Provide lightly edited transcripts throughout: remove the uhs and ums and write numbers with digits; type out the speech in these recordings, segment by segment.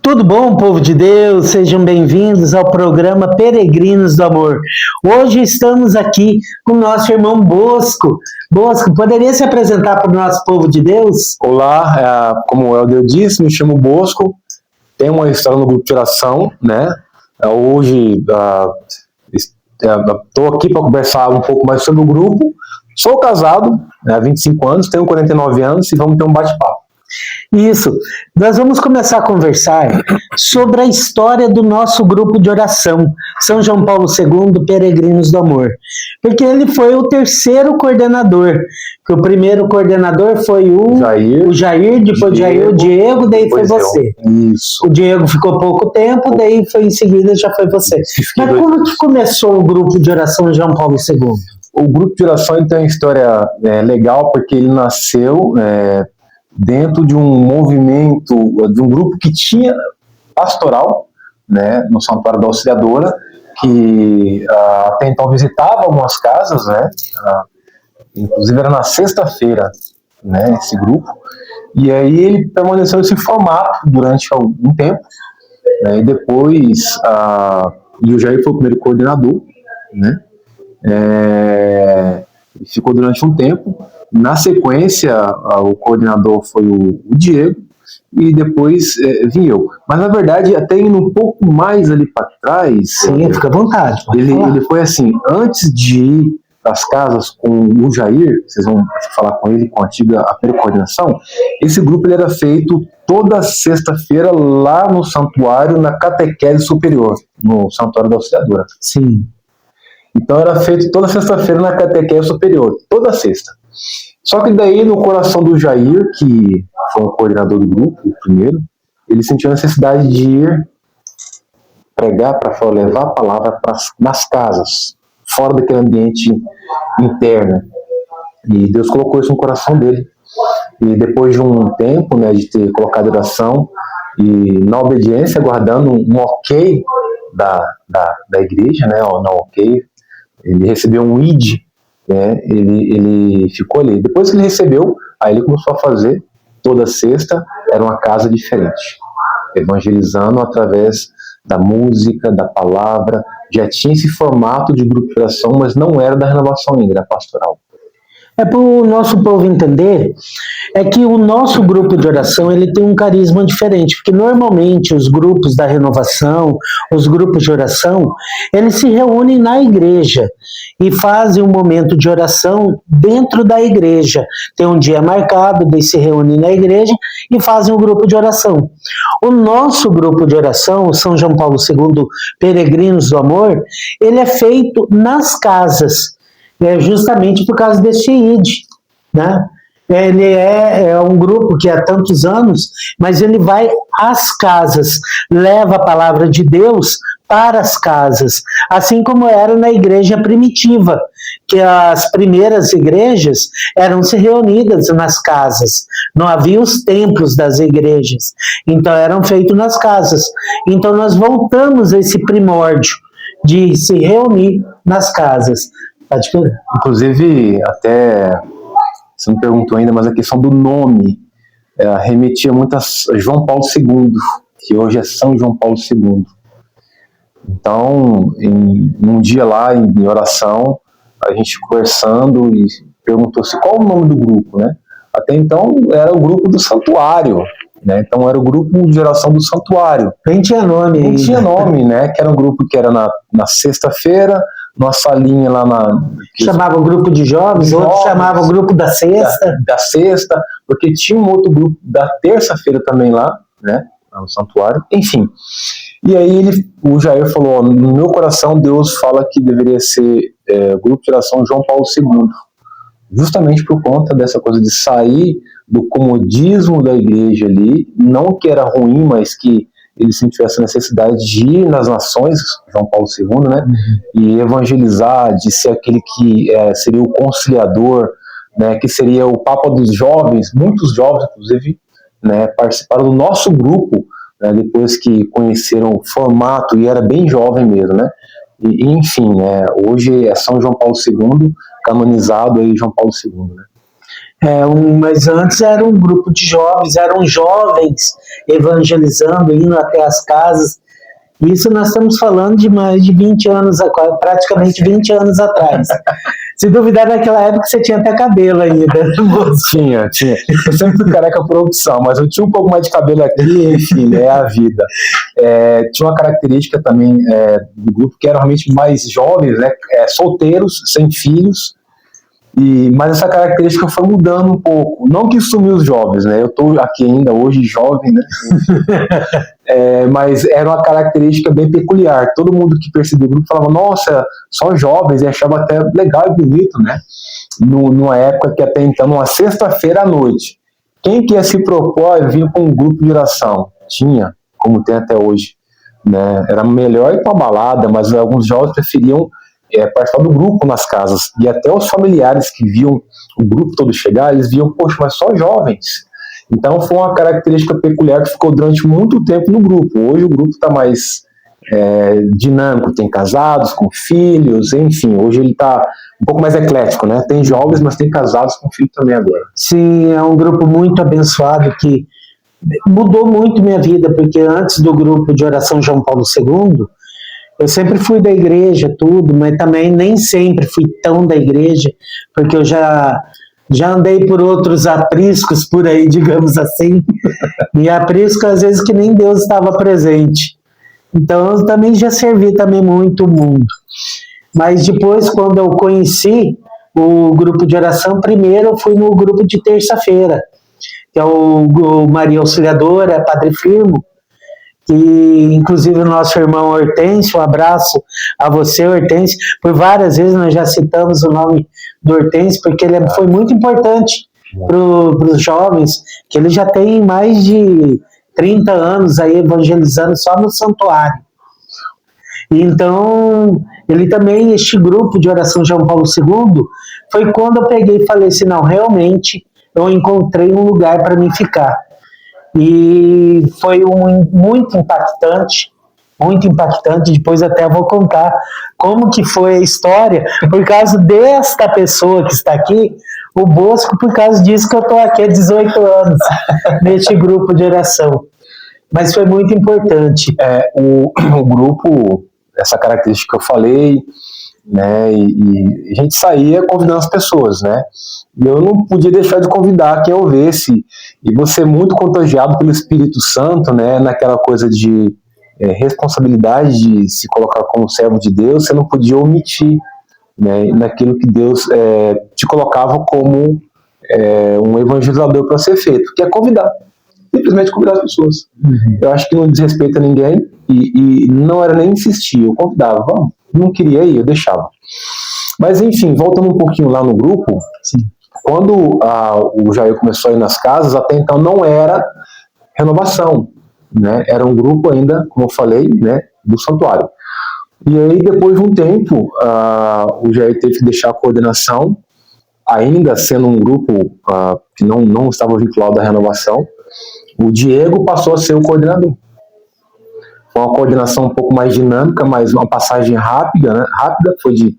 Tudo bom, povo de Deus? Sejam bem-vindos ao programa Peregrinos do Amor. Hoje estamos aqui com o nosso irmão Bosco. Bosco, poderia se apresentar para o nosso povo de Deus? Olá, como o Helder disse, me chamo Bosco, tenho uma história no grupo de oração, né? Hoje estou aqui para conversar um pouco mais sobre o grupo. Sou casado, há 25 anos, tenho 49 anos e vamos ter um bate-papo. Isso, nós vamos começar a conversar sobre a história do nosso grupo de oração, São João Paulo II, Peregrinos do Amor, porque ele foi o terceiro coordenador, que o primeiro coordenador foi o Jair, depois do Jair, o Diego, daí foi você. Isso. O Diego ficou pouco tempo, daí foi em seguida já foi você. Mas como que começou o grupo de oração João Paulo II? O grupo de oração tem uma história legal, porque ele nasceu dentro de um movimento, de um grupo que tinha pastoral, né, no Santuário da Auxiliadora, que até então visitava algumas casas, né, inclusive era na sexta-feira, né, esse grupo, e aí ele permaneceu nesse formato durante algum tempo, né, e depois e o Jair foi o primeiro coordenador, né, ficou durante um tempo. Na sequência, o coordenador foi o Diego, e depois vim eu. Mas, na verdade, até indo um pouco mais ali para trás... Sim, fica à vontade. Ele foi assim, antes de ir para as casas com o Jair, vocês vão falar com ele, com a primeira coordenação, esse grupo ele era feito toda sexta-feira lá no santuário, na catequese superior, no Santuário da Auxiliadora. Sim. Então era feito toda sexta-feira na catequese superior, toda sexta. Só que daí, no coração do Jair, que foi o coordenador do grupo, o primeiro, ele sentiu a necessidade de ir pregar, para levar a palavra nas casas, fora daquele ambiente interno. E Deus colocou isso no coração dele. E depois de um tempo, né, de ter colocado oração, e na obediência, aguardando um ok da igreja, né, não ok, ele recebeu um ID, né, ele ficou ali. Depois que ele recebeu, aí ele começou a fazer, toda sexta, era uma casa diferente, evangelizando através da música, da palavra. Já tinha esse formato de grupo de oração, mas não era da renovação ainda, era pastoral. Para o nosso povo entender, é que o nosso grupo de oração ele tem um carisma diferente, porque normalmente os grupos da renovação, os grupos de oração, eles se reúnem na igreja e fazem um momento de oração dentro da igreja. Tem um dia marcado, daí se reúnem na igreja e fazem um grupo de oração. O nosso grupo de oração, o São João Paulo II, Peregrinos do Amor, ele é feito nas casas. Justamente por causa desse ID, né? Ele é um grupo que há tantos anos, mas ele vai às casas, leva a palavra de Deus para as casas, assim como era na igreja primitiva, que as primeiras igrejas eram se reunidas nas casas, não havia os templos das igrejas, então eram feitos nas casas. Então nós voltamos a esse primórdio de se reunir nas casas. Inclusive, até você não perguntou ainda, mas a questão do nome remetia muito a João Paulo II, que hoje é São João Paulo II. Então, um dia lá em oração, a gente conversando e perguntou-se qual o nome do grupo, né? Até então era o grupo do santuário, né? Então era o grupo de oração do santuário. Nem tinha nome ainda. Nem tinha nome, né? Que era um grupo que era na sexta-feira, numa salinha lá chamava o grupo de jovens, outros chamavam o grupo da sexta. Da sexta, porque tinha um outro grupo da terça-feira também lá, né? No santuário, enfim. E aí o Jair falou, no meu coração Deus fala que deveria ser grupo de oração João Paulo II. Justamente por conta dessa coisa de sair do comodismo da igreja ali, não que era ruim, mas que ele sentiu essa necessidade de ir nas nações, João Paulo II, né, e evangelizar, de ser aquele que seria o conciliador, né, que seria o Papa dos jovens. Muitos jovens, inclusive, né, participaram do nosso grupo, né, depois que conheceram o formato, e era bem jovem mesmo, né, e enfim, né, hoje é São João Paulo II, canonizado aí João Paulo II, né. Mas antes era um grupo de jovens, eram jovens evangelizando, indo até as casas. Isso nós estamos falando de mais de 20 anos, praticamente 20 anos atrás. Se duvidar, naquela época você tinha até cabelo ainda, moço. Tinha. Eu sempre fui careca por opção, mas eu tinha um pouco mais de cabelo aqui, enfim, é a vida. Tinha uma característica também do grupo, que eram realmente mais jovens, né, solteiros, sem filhos, mas essa característica foi mudando um pouco. Não que sumiu os jovens, né? Eu estou aqui ainda hoje jovem, né? Mas era uma característica bem peculiar. Todo mundo que percebia o grupo falava, nossa, só jovens, e achava até legal e bonito, né? Numa época que até então, numa sexta-feira à noite, quem que ia se propor a vir com um grupo de oração? Tinha, como tem até hoje, né? Era melhor ir para uma balada, mas alguns jovens preferiam participar do grupo nas casas, e até os familiares que viam o grupo todo chegar, eles viam, poxa, mas só jovens. Então foi uma característica peculiar que ficou durante muito tempo no grupo. Hoje o grupo está mais dinâmico, tem casados com filhos, enfim, hoje ele está um pouco mais eclético, né? Tem jovens, mas tem casados com filhos também agora. Sim, é um grupo muito abençoado que mudou muito minha vida, porque antes do grupo de oração João Paulo II, eu sempre fui da igreja, tudo, mas também nem sempre fui tão da igreja, porque eu já andei por outros apriscos por aí, digamos assim, e aprisco às vezes que nem Deus estava presente. Então eu também já servi também muito o mundo. Mas depois, quando eu conheci o grupo de oração, primeiro eu fui no grupo de terça-feira, que é o Maria Auxiliadora, Padre Firmo, que inclusive o nosso irmão Hortêncio, um abraço a você, Hortêncio. Por várias vezes nós já citamos o nome do Hortêncio, porque ele foi muito importante para os jovens, que ele já tem mais de 30 anos aí evangelizando só no santuário. Então, ele também, este grupo de oração João Paulo II, foi quando eu peguei e falei assim, não, realmente eu encontrei um lugar para mim ficar. E foi muito impactante, depois até vou contar como que foi a história, por causa desta pessoa que está aqui, o Bosco, por causa disso que eu estou aqui há 18 anos, neste grupo de oração. Mas foi muito importante. O grupo, essa característica que eu falei, né, e a gente saía convidando as pessoas, né, e eu não podia deixar de convidar quem eu visse, e você muito contagiado pelo Espírito Santo, né, naquela coisa de responsabilidade de se colocar como servo de Deus, você não podia omitir, né, naquilo que Deus te colocava como um evangelizador para ser feito, que é convidar, simplesmente convidar as pessoas. Eu acho que não desrespeita ninguém, e não era nem insistir, eu convidava, vamos. Não queria ir, eu deixava. Mas, enfim, voltando um pouquinho lá no grupo, sim, quando o Jair começou a ir nas casas, até então não era renovação, né? Era um grupo ainda, como eu falei, né, do santuário. E aí, depois de um tempo, o Jair teve que deixar a coordenação, ainda sendo um grupo que não estava vinculado à renovação. O Diego passou a ser o coordenador. Foi uma coordenação um pouco mais dinâmica, mas uma passagem rápida, né? Foi de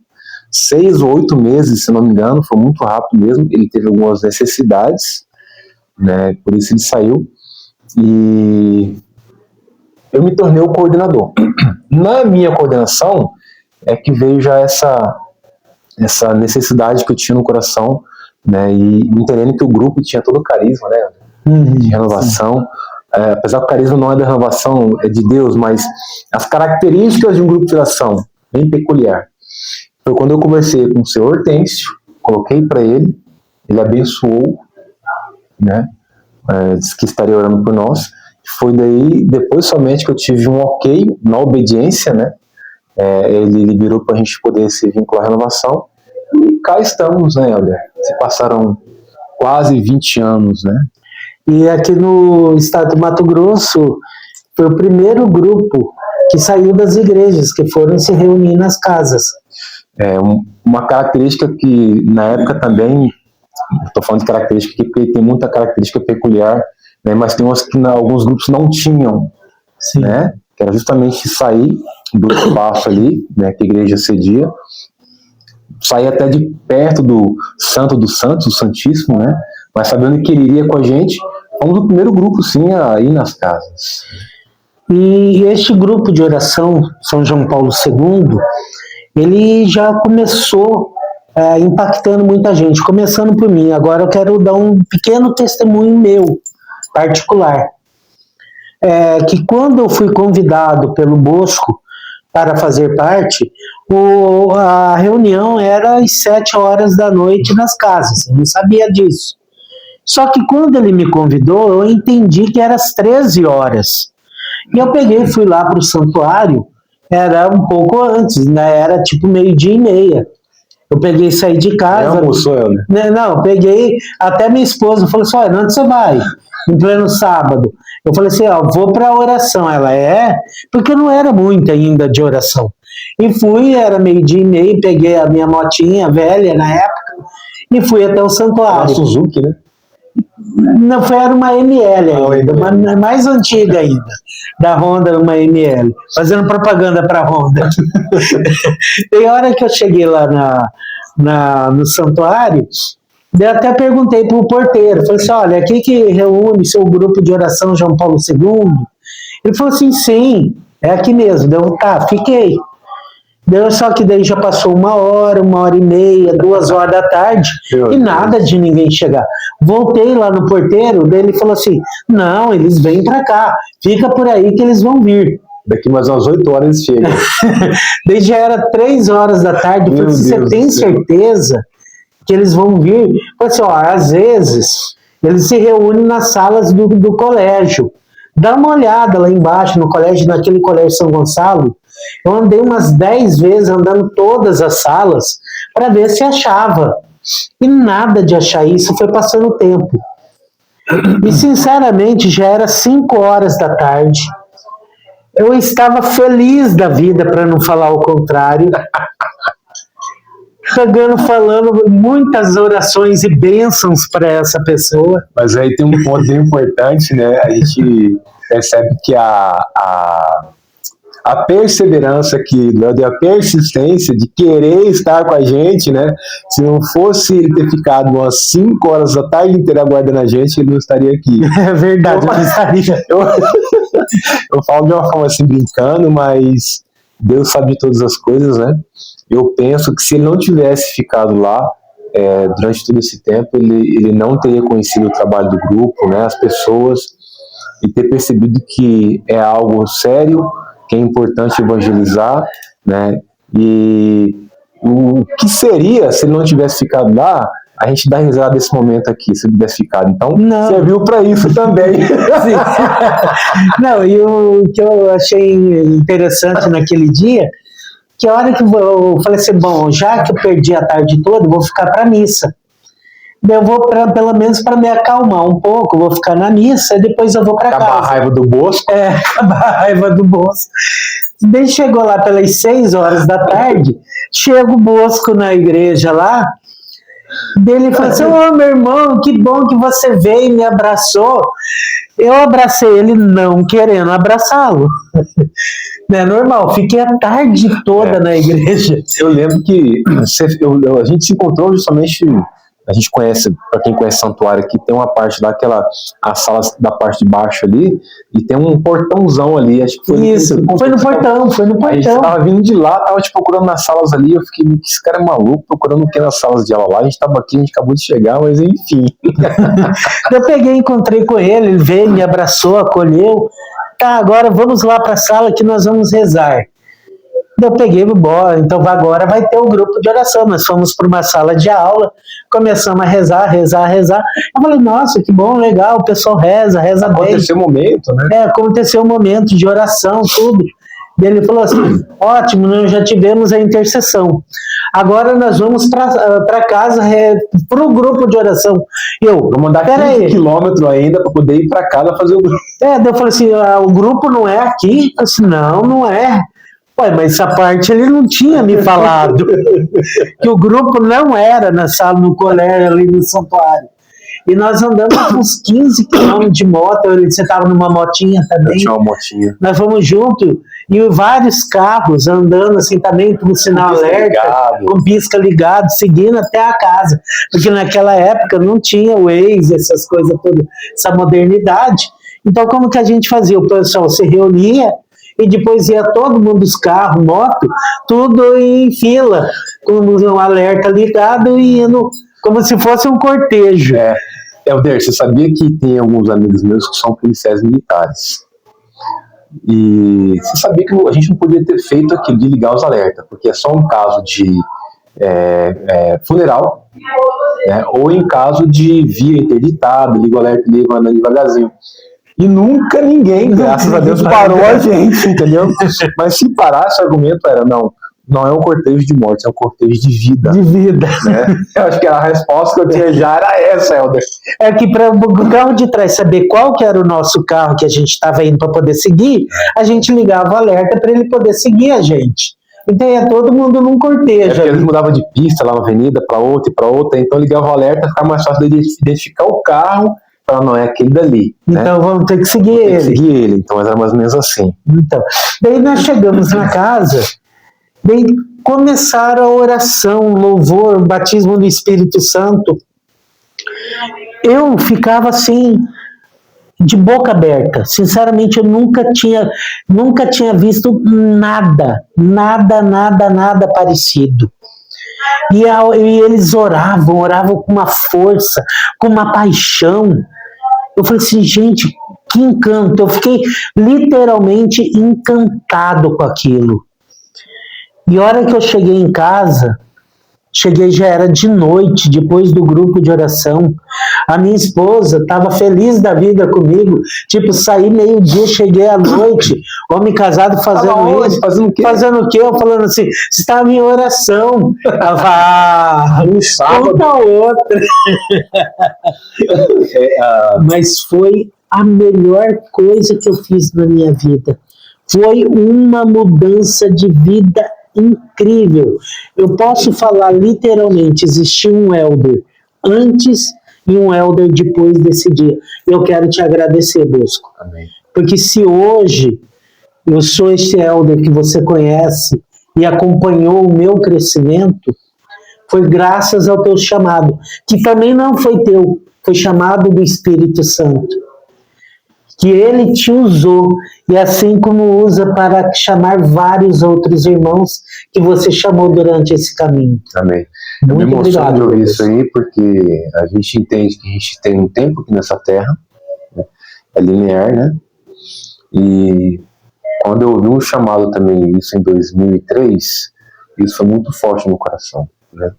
6 ou 8 meses, se não me engano, foi muito rápido mesmo. Ele teve algumas necessidades, né? Por isso ele saiu. E eu me tornei o coordenador. Na minha coordenação é que veio já essa necessidade que eu tinha no coração, né? E entendendo que o grupo tinha todo o carisma, né? De renovação. Sim. Apesar que o carisma não é da renovação, é de Deus, mas as características de um grupo de oração, bem peculiar. Foi quando eu conversei com o senhor Hortêncio, coloquei para ele abençoou, né? Disse que estaria orando por nós. Foi daí, depois somente que eu tive um ok na obediência, né? Ele liberou para a gente poder se vincular à renovação. E cá estamos, né, Helder? Se passaram quase 20 anos, né? E aqui no estado do Mato Grosso, foi o primeiro grupo que saiu das igrejas, que foram se reunir nas casas. Uma característica que, na época também, estou falando de característica aqui porque tem muita característica peculiar, né, mas tem umas que alguns grupos não tinham, né, que era justamente sair do espaço ali, né, que a igreja cedia, sair até de perto do Santo dos Santos, o Santíssimo, né, mas sabendo que ele iria com a gente, Fomos o primeiro grupo, sim, a ir nas casas. E este grupo de oração, São João Paulo II, ele já começou impactando muita gente, começando por mim. Agora eu quero dar um pequeno testemunho meu, particular. Que quando eu fui convidado pelo Bosco para fazer parte, a reunião era às 7 horas da noite nas casas, eu não sabia disso. Só que quando ele me convidou, eu entendi que era às 13 horas. E eu peguei e fui lá para o santuário, era um pouco antes, né? Era tipo 12:30. Eu peguei e saí de casa. Almoçou, né? Não, eu peguei, até minha esposa falou assim, olha, onde você vai? Em pleno sábado. Eu falei assim, vou para a oração. Ela, porque não era muito ainda de oração. E fui, era 12:30, peguei a minha motinha velha na época, e fui até o santuário. Uma Suzuki, né? Não, era uma ML ainda, uma mais antiga ainda, da Honda, uma ML, fazendo propaganda para a Honda. Tem hora que eu cheguei lá no santuário, eu até perguntei para o porteiro, falei assim, olha, aqui que reúne seu grupo de oração João Paulo II? Ele falou assim, sim, é aqui mesmo. Tá, fiquei. Só que daí já passou 1h, 1h30, 2h da tarde, e nada de ninguém chegar. Voltei lá no porteiro, daí ele falou assim, não, eles vêm pra cá, fica por aí que eles vão vir. Daqui mais umas 8 horas eles chegam. Daí já era 3 horas da tarde, eu falei assim, você tem certeza que eles vão vir? Eu falei assim, às vezes, eles se reúnem nas salas do colégio. Dá uma olhada lá embaixo, naquele colégio São Gonçalo. Eu andei umas 10 vezes, andando todas as salas, para ver se achava. E nada de achar isso, foi passando o tempo. E, sinceramente, já era 5 horas da tarde. Eu estava feliz da vida, para não falar o contrário. Falando muitas orações e bênçãos para essa pessoa. Mas aí tem um ponto bem importante, né? A gente percebe que a perseverança aqui, a persistência de querer estar com a gente, né? Se não fosse ele ter ficado umas 5 horas a tarde inteira aguardando a gente, ele não estaria aqui. É verdade, não estaria. Eu falo de uma forma assim, brincando, mas Deus sabe de todas as coisas, né? Eu penso que se ele não tivesse ficado lá, durante todo esse tempo, ele não teria conhecido o trabalho do grupo, né? As pessoas, e ter percebido que é algo sério, que é importante evangelizar, né? E o que seria se ele não tivesse ficado lá? A gente dá risada desse momento aqui, se ele tivesse ficado. Então, serviu para isso também. Não, e o que eu achei interessante naquele dia, que a hora que eu falei assim, bom, já que eu perdi a tarde toda, eu vou ficar para a missa. Eu vou pelo menos para me acalmar um pouco, vou ficar na missa e depois eu vou para casa. Acabar a raiva do Bosco. Acabar a raiva do Bosco. Daí chegou lá pelas 6 horas da tarde, chega o Bosco na igreja lá, dele falou assim, meu irmão, que bom que você veio e me abraçou. Eu abracei ele não querendo abraçá-lo. Não é normal, fiquei a tarde toda na igreja. Eu lembro que a gente se encontrou justamente, a gente conhece, para quem conhece Santuário aqui, tem uma parte lá, as salas da parte de baixo ali, e tem um portãozão ali, acho que foi isso, foi no portão. A gente tava vindo de lá, tava te procurando nas salas ali, eu fiquei, esse cara é maluco, procurando o que nas salas de aula lá, a gente tava aqui, a gente acabou de chegar, mas enfim. Eu peguei, encontrei com ele veio, me abraçou, acolheu, tá, agora vamos lá para a sala que nós vamos rezar. Eu peguei, então agora vai ter o grupo de oração. Nós fomos para uma sala de aula, começamos a rezar. Eu falei, nossa, que bom, legal, o pessoal reza bem. Aconteceu o momento, né? Aconteceu o momento de oração, tudo. E ele falou assim, ótimo, nós já tivemos a intercessão. Agora nós vamos para casa, para o grupo de oração. Vou mandar 15 quilômetros ainda para poder ir para casa fazer o grupo. Eu falei assim, o grupo não é aqui? Eu disse, não é. Ué, mas essa parte ele não tinha me falado. Que o grupo não era na sala, no colégio, ali no santuário. E nós andamos uns 15 quilômetros de moto, você estava numa motinha também. Eu tinha uma motinha. Nós fomos juntos e vários carros andando assim também com sinal alerta, com pisca ligado, seguindo até a casa. Porque naquela época não tinha Waze, essas coisas todas, essa modernidade. Então como que a gente fazia? O pessoal se reunia e depois ia todo mundo, os carros, moto, tudo em fila, com um alerta ligado e indo como se fosse um cortejo. Helder, você sabia que tem alguns amigos meus que são policiais militares? E você sabia que a gente não podia ter feito aquilo de ligar os alertas, porque é só um caso de funeral, né, ou em caso de via interditada, liga o alerta e liga andando devagarzinho. E nunca ninguém, graças a Deus, parou a gente, entendeu? Mas se parasse, o argumento era, não é um cortejo de morte, é um cortejo de vida. De vida. Né? Eu acho que a resposta que eu tinha já era essa, Helder. É que para o carro de trás saber qual que era o nosso carro que a gente estava indo para poder seguir, a gente ligava o alerta para ele poder seguir a gente. Então ia todo mundo num cortejo. Eles mudavam de pista lá na avenida para outra e para outra, então ligava o alerta, ficava mais fácil de identificar o carro, para não é aquele dali. Então, né? Vamos ter que seguir ele. Tem que seguir ele, então era mais ou menos assim. Então, daí nós chegamos na casa, daí começaram a oração, louvor, o batismo do Espírito Santo. Eu ficava assim, de boca aberta. Sinceramente, eu nunca tinha visto nada parecido. E eles oravam com uma força, com uma paixão. Eu falei assim, gente, que encanto. Eu fiquei literalmente encantado com aquilo. E a hora que eu cheguei em casa, já era de noite, depois do grupo de oração. A minha esposa estava feliz da vida comigo. Tipo, saí meio-dia, cheguei à noite, homem casado fazendo isso. Fazendo o quê? Fazendo o quê? Eu falando assim, você estava em oração. Ela um sábado. Outra. Mas foi a melhor coisa que eu fiz na minha vida. Foi uma mudança de vida incrível. Eu posso falar literalmente, existiu um Helder antes e um Helder depois desse dia. Eu quero te agradecer, Bosco. Amém. Porque se hoje eu sou esse Helder que você conhece e acompanhou o meu crescimento, foi graças ao teu chamado, que também não foi teu, foi chamado do Espírito Santo, que ele te usou, e assim como usa para chamar vários outros irmãos que você chamou durante esse caminho. Amém. Muito eu me emociono obrigado, de ouvir Deus. isso aí, porque a gente entende que a gente tem um tempo aqui nessa terra, né? É linear, né? E quando eu ouvi um chamado também, isso em 2003, isso foi muito forte no coração, né?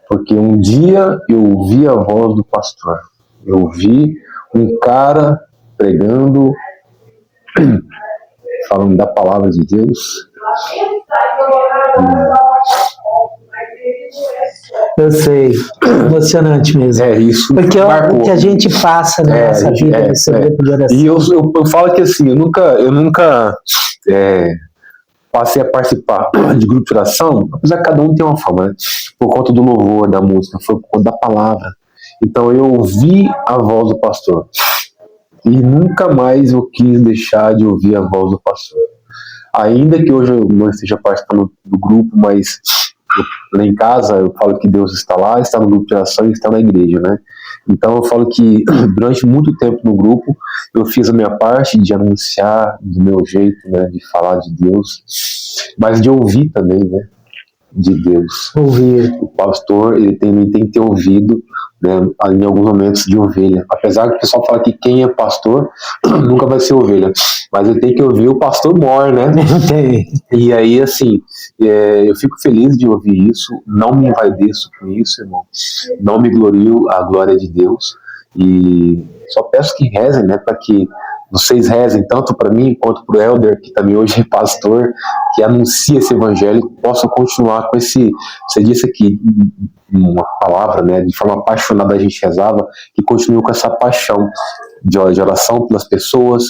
Porque um dia eu ouvi a voz do pastor, eu ouvi um cara pregando, falando da palavra de Deus. Eu sei, emocionante mesmo. Isso porque marcou. O que a gente passa nessa vida, nesse grupo de oração. E eu falo que assim, eu nunca passei a participar de grupo de oração, apesar que cada um tem uma forma, né? Por conta do louvor, da música, foi por conta da palavra. Então eu ouvi a voz do pastor. E nunca mais eu quis deixar de ouvir a voz do pastor. Ainda que hoje eu não esteja participando do grupo, mas lá em casa eu falo que Deus está lá, está no grupo de oração e está na igreja, né? Então eu falo que durante muito tempo no grupo eu fiz a minha parte de anunciar do meu jeito, né, de falar de Deus, mas de ouvir também, né, de Deus. Ouvir. O pastor ele tem que ter ouvido, né, em alguns momentos de ovelha. Apesar que o pessoal fala que quem é pastor nunca vai ser ovelha, mas ele tem que ouvir o pastor mor, né? E aí, assim, eu fico feliz de ouvir isso, não me envaideço com isso, irmão, não me glorio a glória de Deus, e só peço que rezem, né, para que vocês rezem tanto para mim quanto para o Helder, que também hoje é pastor, que anuncia esse evangelho, que possam continuar com esse. Você disse aqui uma palavra, né, de forma apaixonada a gente rezava, que continue com essa paixão de oração pelas pessoas,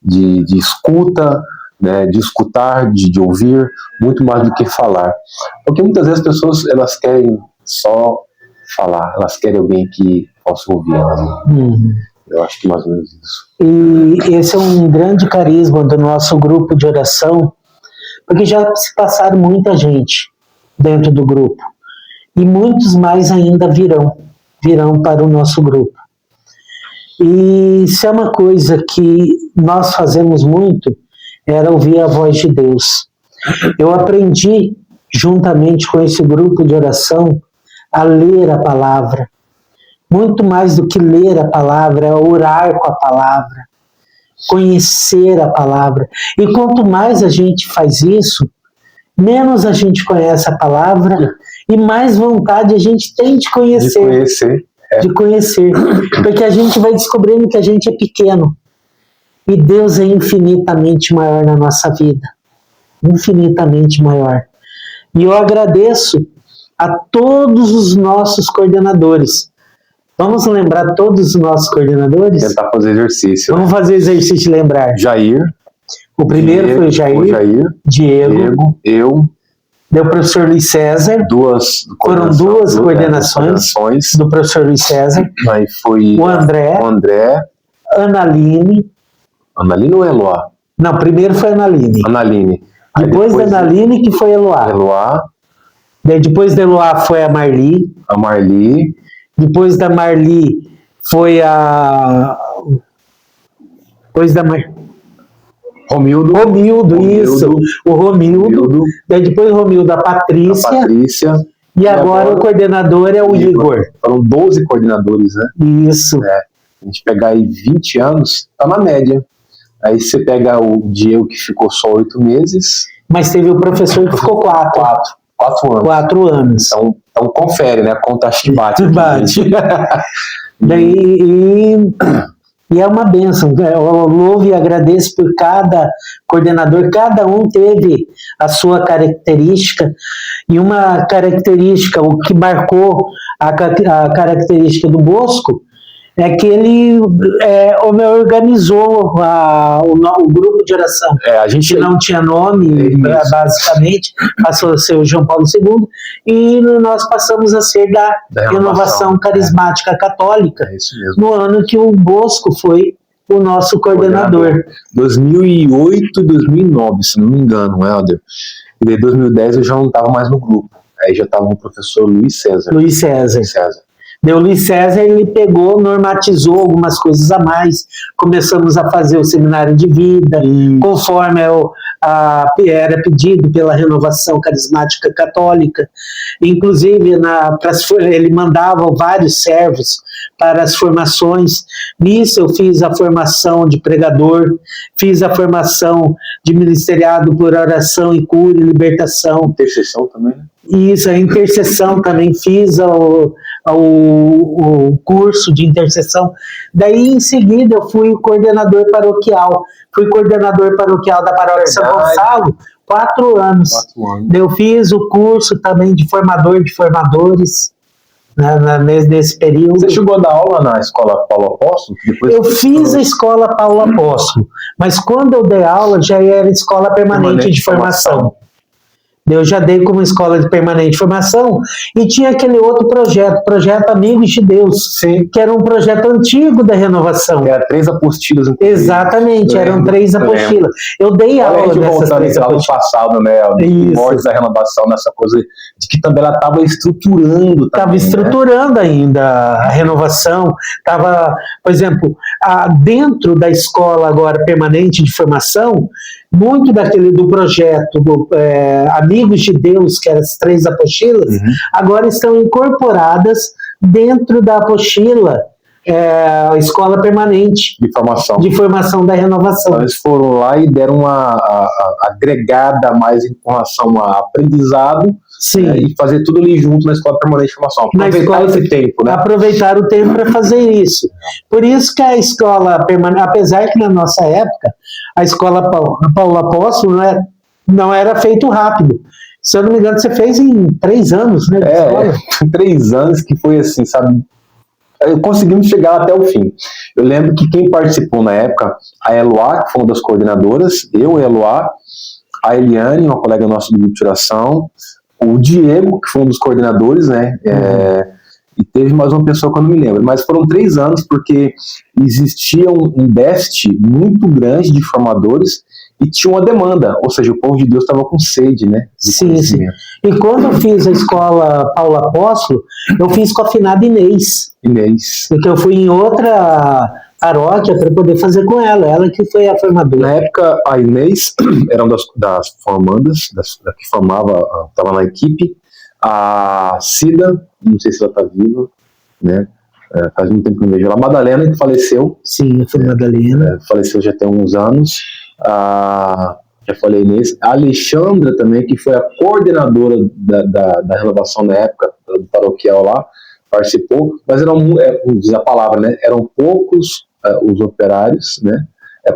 de escuta, né, de escutar, de ouvir, muito mais do que falar. Porque muitas vezes as pessoas elas querem só falar, elas querem alguém que posso ouvir elas. Né? Eu acho que mais ou menos isso. E esse é um grande carisma do nosso grupo de oração, porque já se passaram muita gente dentro do grupo. E muitos mais ainda virão para o nosso grupo. E se é uma coisa que nós fazemos muito, era ouvir a voz de Deus. Eu aprendi, juntamente com esse grupo de oração, a ler a palavra. Muito mais do que ler a palavra, é orar com a palavra, conhecer a palavra. E quanto mais a gente faz isso, menos a gente conhece a palavra e mais vontade a gente tem de conhecer. De conhecer. Porque a gente vai descobrindo que a gente é pequeno. E Deus é infinitamente maior na nossa vida. Infinitamente maior. E eu agradeço a todos os nossos coordenadores. Vamos lembrar todos os nossos coordenadores? Tentar fazer exercício. Vamos fazer exercício de lembrar. Jair. O primeiro foi o Jair. Diego. Eu. Deu o professor Luiz César. Foram duas coordenações do professor Luiz César. Aí foi o André. Analine. Analine ou Eloá? Não, primeiro foi Analine. Depois da Analine que foi Eloá. Depois da Eloá foi a Marli. Depois da Marli foi a... Romildo, isso. O Romildo. Daí depois o Romildo, a Patrícia. E agora o coordenador é o Igor. Foram 12 coordenadores, né? Isso. A gente pegar aí 20 anos, tá na média. Aí você pega o Diego, que ficou só 8 meses. Mas teve o professor que ficou 4 anos. 4 anos. Então confere, né? Conta acho que bate. E é uma bênção. Eu louvo e agradeço por cada coordenador. Cada um teve a sua característica. E uma característica, o que marcou a característica do Bosco, é que ele organizou o grupo de oração. A gente não tinha nome, basicamente, passou a ser o João Paulo II, e nós passamos a ser da Renovação Carismática Católica, no ano que o Bosco foi o nosso coordenador. 2008, 2009, se não me engano, Helder. E daí, em 2010, eu já não estava mais no grupo. Aí já estava o professor Luiz César. O Luiz César, ele pegou, normatizou algumas coisas a mais, começamos a fazer o seminário de vida, conforme era pedido pela Renovação Carismática Católica. Inclusive, ele mandava vários servos para as formações. Nisso eu fiz a formação de pregador, fiz a formação de ministeriado por oração e cura e libertação. Intercessão também, né? Isso, a intercessão também fiz o curso de intercessão. Daí, em seguida, eu fui coordenador paroquial. Fui coordenador paroquial da paróquia São Gonçalo 4 anos. Eu fiz o curso também de formador de formadores nesse período. Você chegou a dar aula na escola Paulo Apóstolo? Eu fiz a escola Paulo Apóstolo, mas quando eu dei aula já era escola permanente de formação. Eu já dei como escola de permanente formação e tinha aquele outro projeto Amigos de Deus, que era um projeto antigo da Renovação. Era 3 apostilas. Exatamente, eram 3 apostilas. Eu dei aula nessas 3 apostilas. Passado, né? Mortes da Renovação, nessa coisa de que também ela estava estruturando. Estava estruturando ainda a Renovação. Estava, por exemplo, dentro da escola agora permanente de formação, muito do projeto Amigos de Deus, que eram as 3 apostilas, agora estão incorporadas dentro da apostila Escola Permanente de Formação da Renovação. Eles foram lá e deram uma agregada mais em relação a aprendizado. Sim. E fazer tudo ali junto na Escola Permanente de Formação. Aproveitar esse tempo, né? Aproveitar o tempo para fazer isso. Por isso que a escola permanente, apesar que na nossa época, a escola Paulo Apóstolo não era feito rápido. Se eu não me engano, você fez em 3 anos, né? 3 anos que foi assim, sabe? Conseguimos chegar até o fim. Eu lembro que quem participou na época, a Eloá, que foi uma das coordenadoras, eu e a Eloá, a Eliane, uma colega nossa do grupo de oração, o Diego, que foi um dos coordenadores, né? e teve mais uma pessoa que eu não me lembro, mas foram 3 anos porque existia um déficit muito grande de formadores e tinha uma demanda, ou seja, o povo de Deus estava com sede, né? Sim. E quando eu fiz a escola Paulo Apóstolo, eu fiz com a finada Inês. Porque eu fui em outra paróquia para poder fazer com ela que foi a formadora. Na época, a Inês era uma das formandas, da que formava, estava na equipe. A Cida, não sei se ela está viva, né? Faz muito tempo que não vejo ela. A Madalena, que faleceu. Sim, foi a Madalena. Faleceu já tem uns anos. Já falei Inês. A Alexandra também, que foi a coordenadora da renovação na época, do paroquial lá, participou, mas diz a palavra, né? Eram poucos os operários, né?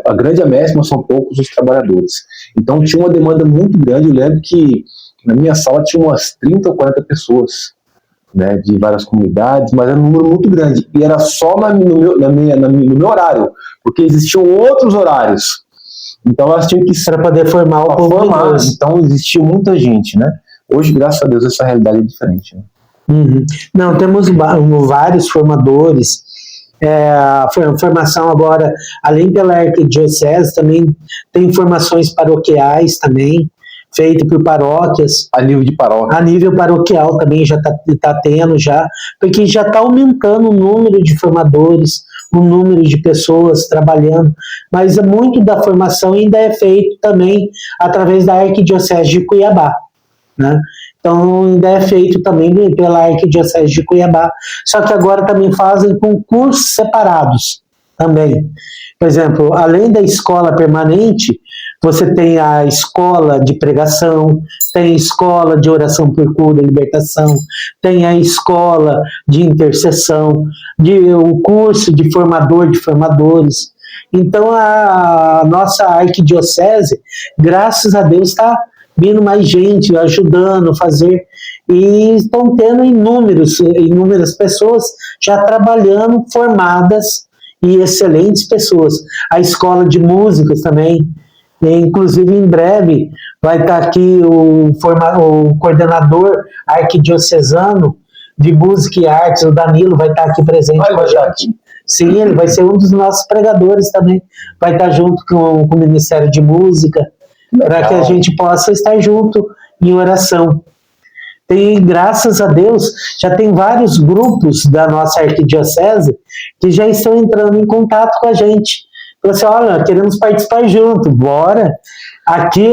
A grande amésima são poucos os trabalhadores. Então tinha uma demanda muito grande. Eu lembro que na minha sala tinha umas 30 ou 40 pessoas, né, de várias comunidades, mas era um número muito grande. E era só no meu horário, porque existiam outros horários. Então elas tinham que para poder formar o povo. Então existia muita gente, né? Hoje, graças a Deus, essa realidade é diferente, né? Não, temos vários formadores. A formação agora, além pela arquidiocese, também tem formações paroquiais também, feito por paróquias. A nível de paróquia. A nível paroquial também já está tendo, porque já está aumentando o número de formadores, o número de pessoas trabalhando, mas muito da formação ainda é feito também através da Arquidiocese de Cuiabá, né? Então ainda é feito também pela Arquidiocese de Cuiabá, só que agora também fazem concursos separados também. Por exemplo, além da escola permanente, você tem a escola de pregação, tem a escola de oração por cura e libertação, tem a escola de intercessão, o curso de formador de formadores. Então a nossa arquidiocese, graças a Deus, está vindo mais gente ajudando a fazer, e estão tendo inúmeras pessoas já trabalhando, formadas, e excelentes pessoas. A escola de músicos também. Inclusive, em breve, vai estar aqui o coordenador arquidiocesano de música e artes, o Danilo, vai estar aqui presente com a gente. Sim, ele vai ser um dos nossos pregadores também. Vai estar junto com o Ministério de Música, para que a gente possa estar junto em oração. Graças a Deus, já tem vários grupos da nossa arquidiocese que já estão entrando em contato com a gente. Assim, olha, queremos participar junto, bora. Aqui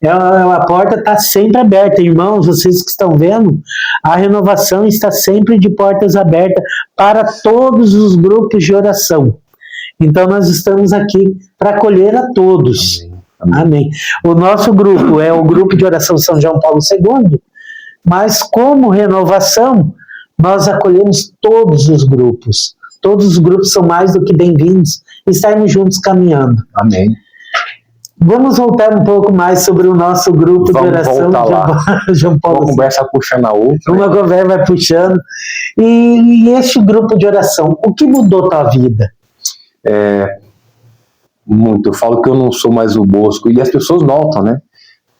a porta está sempre aberta. Irmãos, vocês que estão vendo, a renovação está sempre de portas abertas para todos os grupos de oração. Então nós estamos aqui para acolher a todos. Amém. O nosso grupo é o grupo de oração São João Paulo II, mas como renovação, nós acolhemos todos os grupos. Todos os grupos são mais do que bem-vindos. Estarmos juntos caminhando. Amém. Vamos voltar um pouco mais sobre o nosso grupo de oração. João Paulo. Uma conversa puxando a outra. Uma conversa vai puxando. E este grupo de oração, o que mudou tua vida? Muito. Eu falo que eu não sou mais o Bosco. E as pessoas notam, né?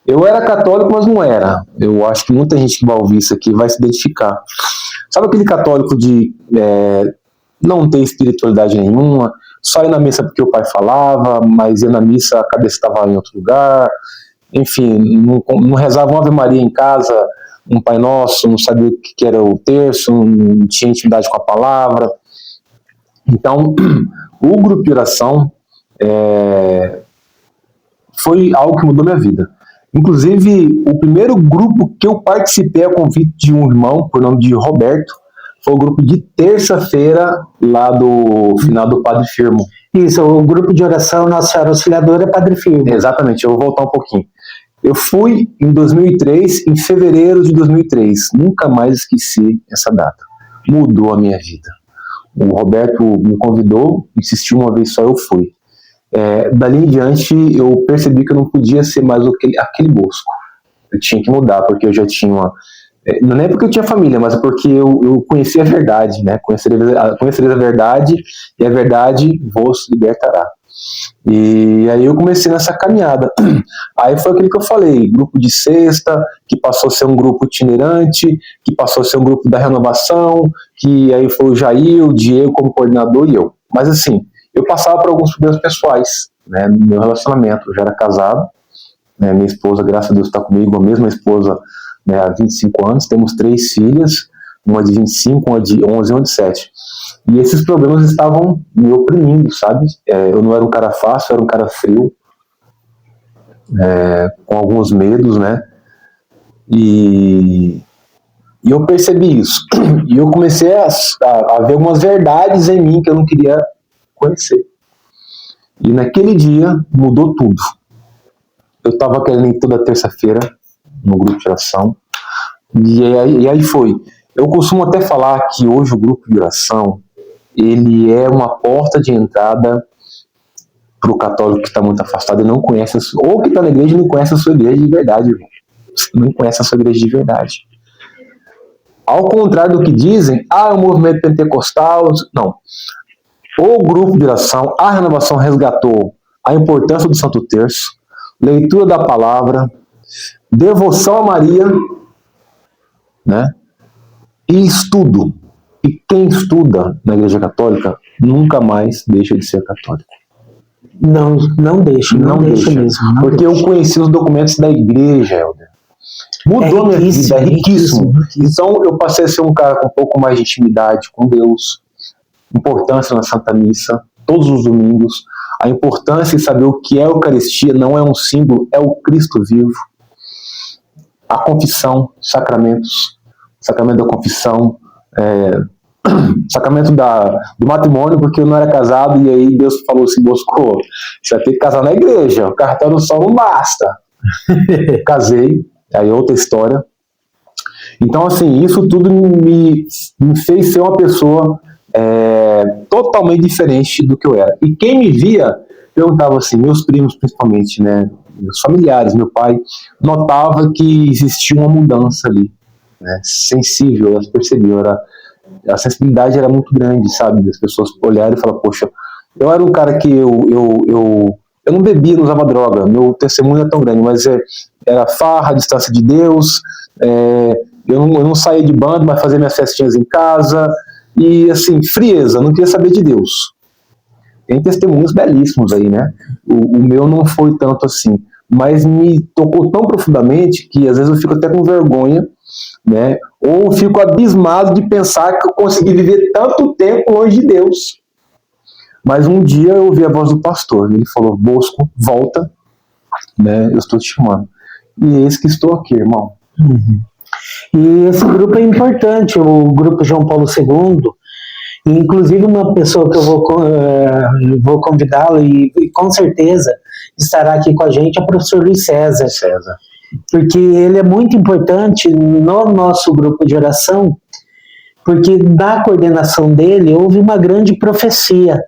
Eu era católico, mas não era. Eu acho que muita gente que vai ouvir isso aqui vai se identificar. Sabe aquele católico de não ter espiritualidade nenhuma, só ir na missa porque o pai falava, mas ia na missa a cabeça estava em outro lugar, enfim, não rezava uma Ave Maria em casa, um Pai Nosso, não sabia o que era o terço, não tinha intimidade com a palavra. Então, o grupo de oração foi algo que mudou minha vida. Inclusive, o primeiro grupo que eu participei a convite de um irmão, por nome de Roberto, foi o grupo de terça-feira, lá do final do Padre Firmo. Isso, o grupo de oração Nossa Senhora Auxiliadora é Padre Firmo. Exatamente, eu vou voltar um pouquinho. Eu fui em 2003, em fevereiro de 2003. Nunca mais esqueci essa data. Mudou a minha vida. O Roberto me convidou, insistiu uma vez só, eu fui. Dali em diante, eu percebi que eu não podia ser mais aquele Bosco. Eu tinha que mudar, porque eu já tinha uma... Não é porque eu tinha família, mas porque eu conhecia a verdade, né? Conhecereis a verdade, e a verdade vos libertará. E aí eu comecei nessa caminhada. Aí foi aquilo que eu falei, grupo de sexta, que passou a ser um grupo itinerante, que passou a ser um grupo da renovação, que aí foi o Jair, o Diego como coordenador e eu. Mas assim, eu passava por alguns problemas pessoais, né, no meu relacionamento. Eu já era casado, né, minha esposa, graças a Deus, está comigo, a mesma esposa, né, há 25 anos, temos 3 filhas, uma de 25, uma de 11 e uma de 7. E esses problemas estavam me oprimindo, sabe? Eu não era um cara fácil, eu era um cara frio, com alguns medos, né? E eu percebi isso. E eu comecei a ver algumas verdades em mim que eu não queria conhecer. E naquele dia mudou tudo. Eu estava querendo ir toda terça-feira no grupo de oração. E aí foi. Eu costumo até falar que hoje o grupo de oração ele é uma porta de entrada para o católico que está muito afastado e não conhece, ou que está na igreja e não conhece a sua igreja de verdade, irmão. Não conhece a sua igreja de verdade. Ao contrário do que dizem, o movimento pentecostal, não. O grupo de oração, a renovação resgatou a importância do Santo Terço, leitura da palavra, devoção a Maria, né? E estudo. E quem estuda na Igreja Católica nunca mais deixa de ser católico. Não deixa mesmo. Porque eu conheci os documentos da Igreja, Helder. Mudou minha vida, é riquíssimo. Então eu passei a ser um cara com um pouco mais de intimidade com Deus, importância na Santa Missa, todos os domingos, a importância de saber o que é a Eucaristia, não é um símbolo, é o Cristo vivo. A confissão, sacramentos, sacramento da confissão, sacramento do matrimônio, porque eu não era casado, e aí Deus falou assim, Bosco, você vai ter que casar na igreja, o cartão só não basta. Casei, aí outra história. Então assim, isso tudo me fez ser uma pessoa totalmente diferente do que eu era. E quem me via, perguntava assim, meus primos principalmente, né, meus familiares, meu pai, notava que existia uma mudança ali, né, sensível, elas percebiam, a sensibilidade era muito grande, sabe? As pessoas olharam e falaram, poxa, eu era um cara que eu não bebia, não usava droga, meu testemunho é tão grande, mas era farra, distância de Deus, eu não saía de banda, mas fazia minhas festinhas em casa, e assim, frieza, não queria saber de Deus. Tem testemunhos belíssimos aí, né? O meu não foi tanto assim, mas me tocou tão profundamente que às vezes eu fico até com vergonha, né? Ou fico abismado de pensar que eu consegui viver tanto tempo longe de Deus. Mas um dia eu ouvi a voz do pastor, ele falou, Bosco, volta, né? Eu estou te chamando. E eis que estou aqui, irmão. Uhum. E esse grupo é importante, o grupo João Paulo II, e inclusive uma pessoa que eu vou convidá-lo e com certeza estará aqui com a gente é o professor Luiz César. Porque ele é muito importante no nosso grupo de oração, porque na coordenação dele houve uma grande profecia,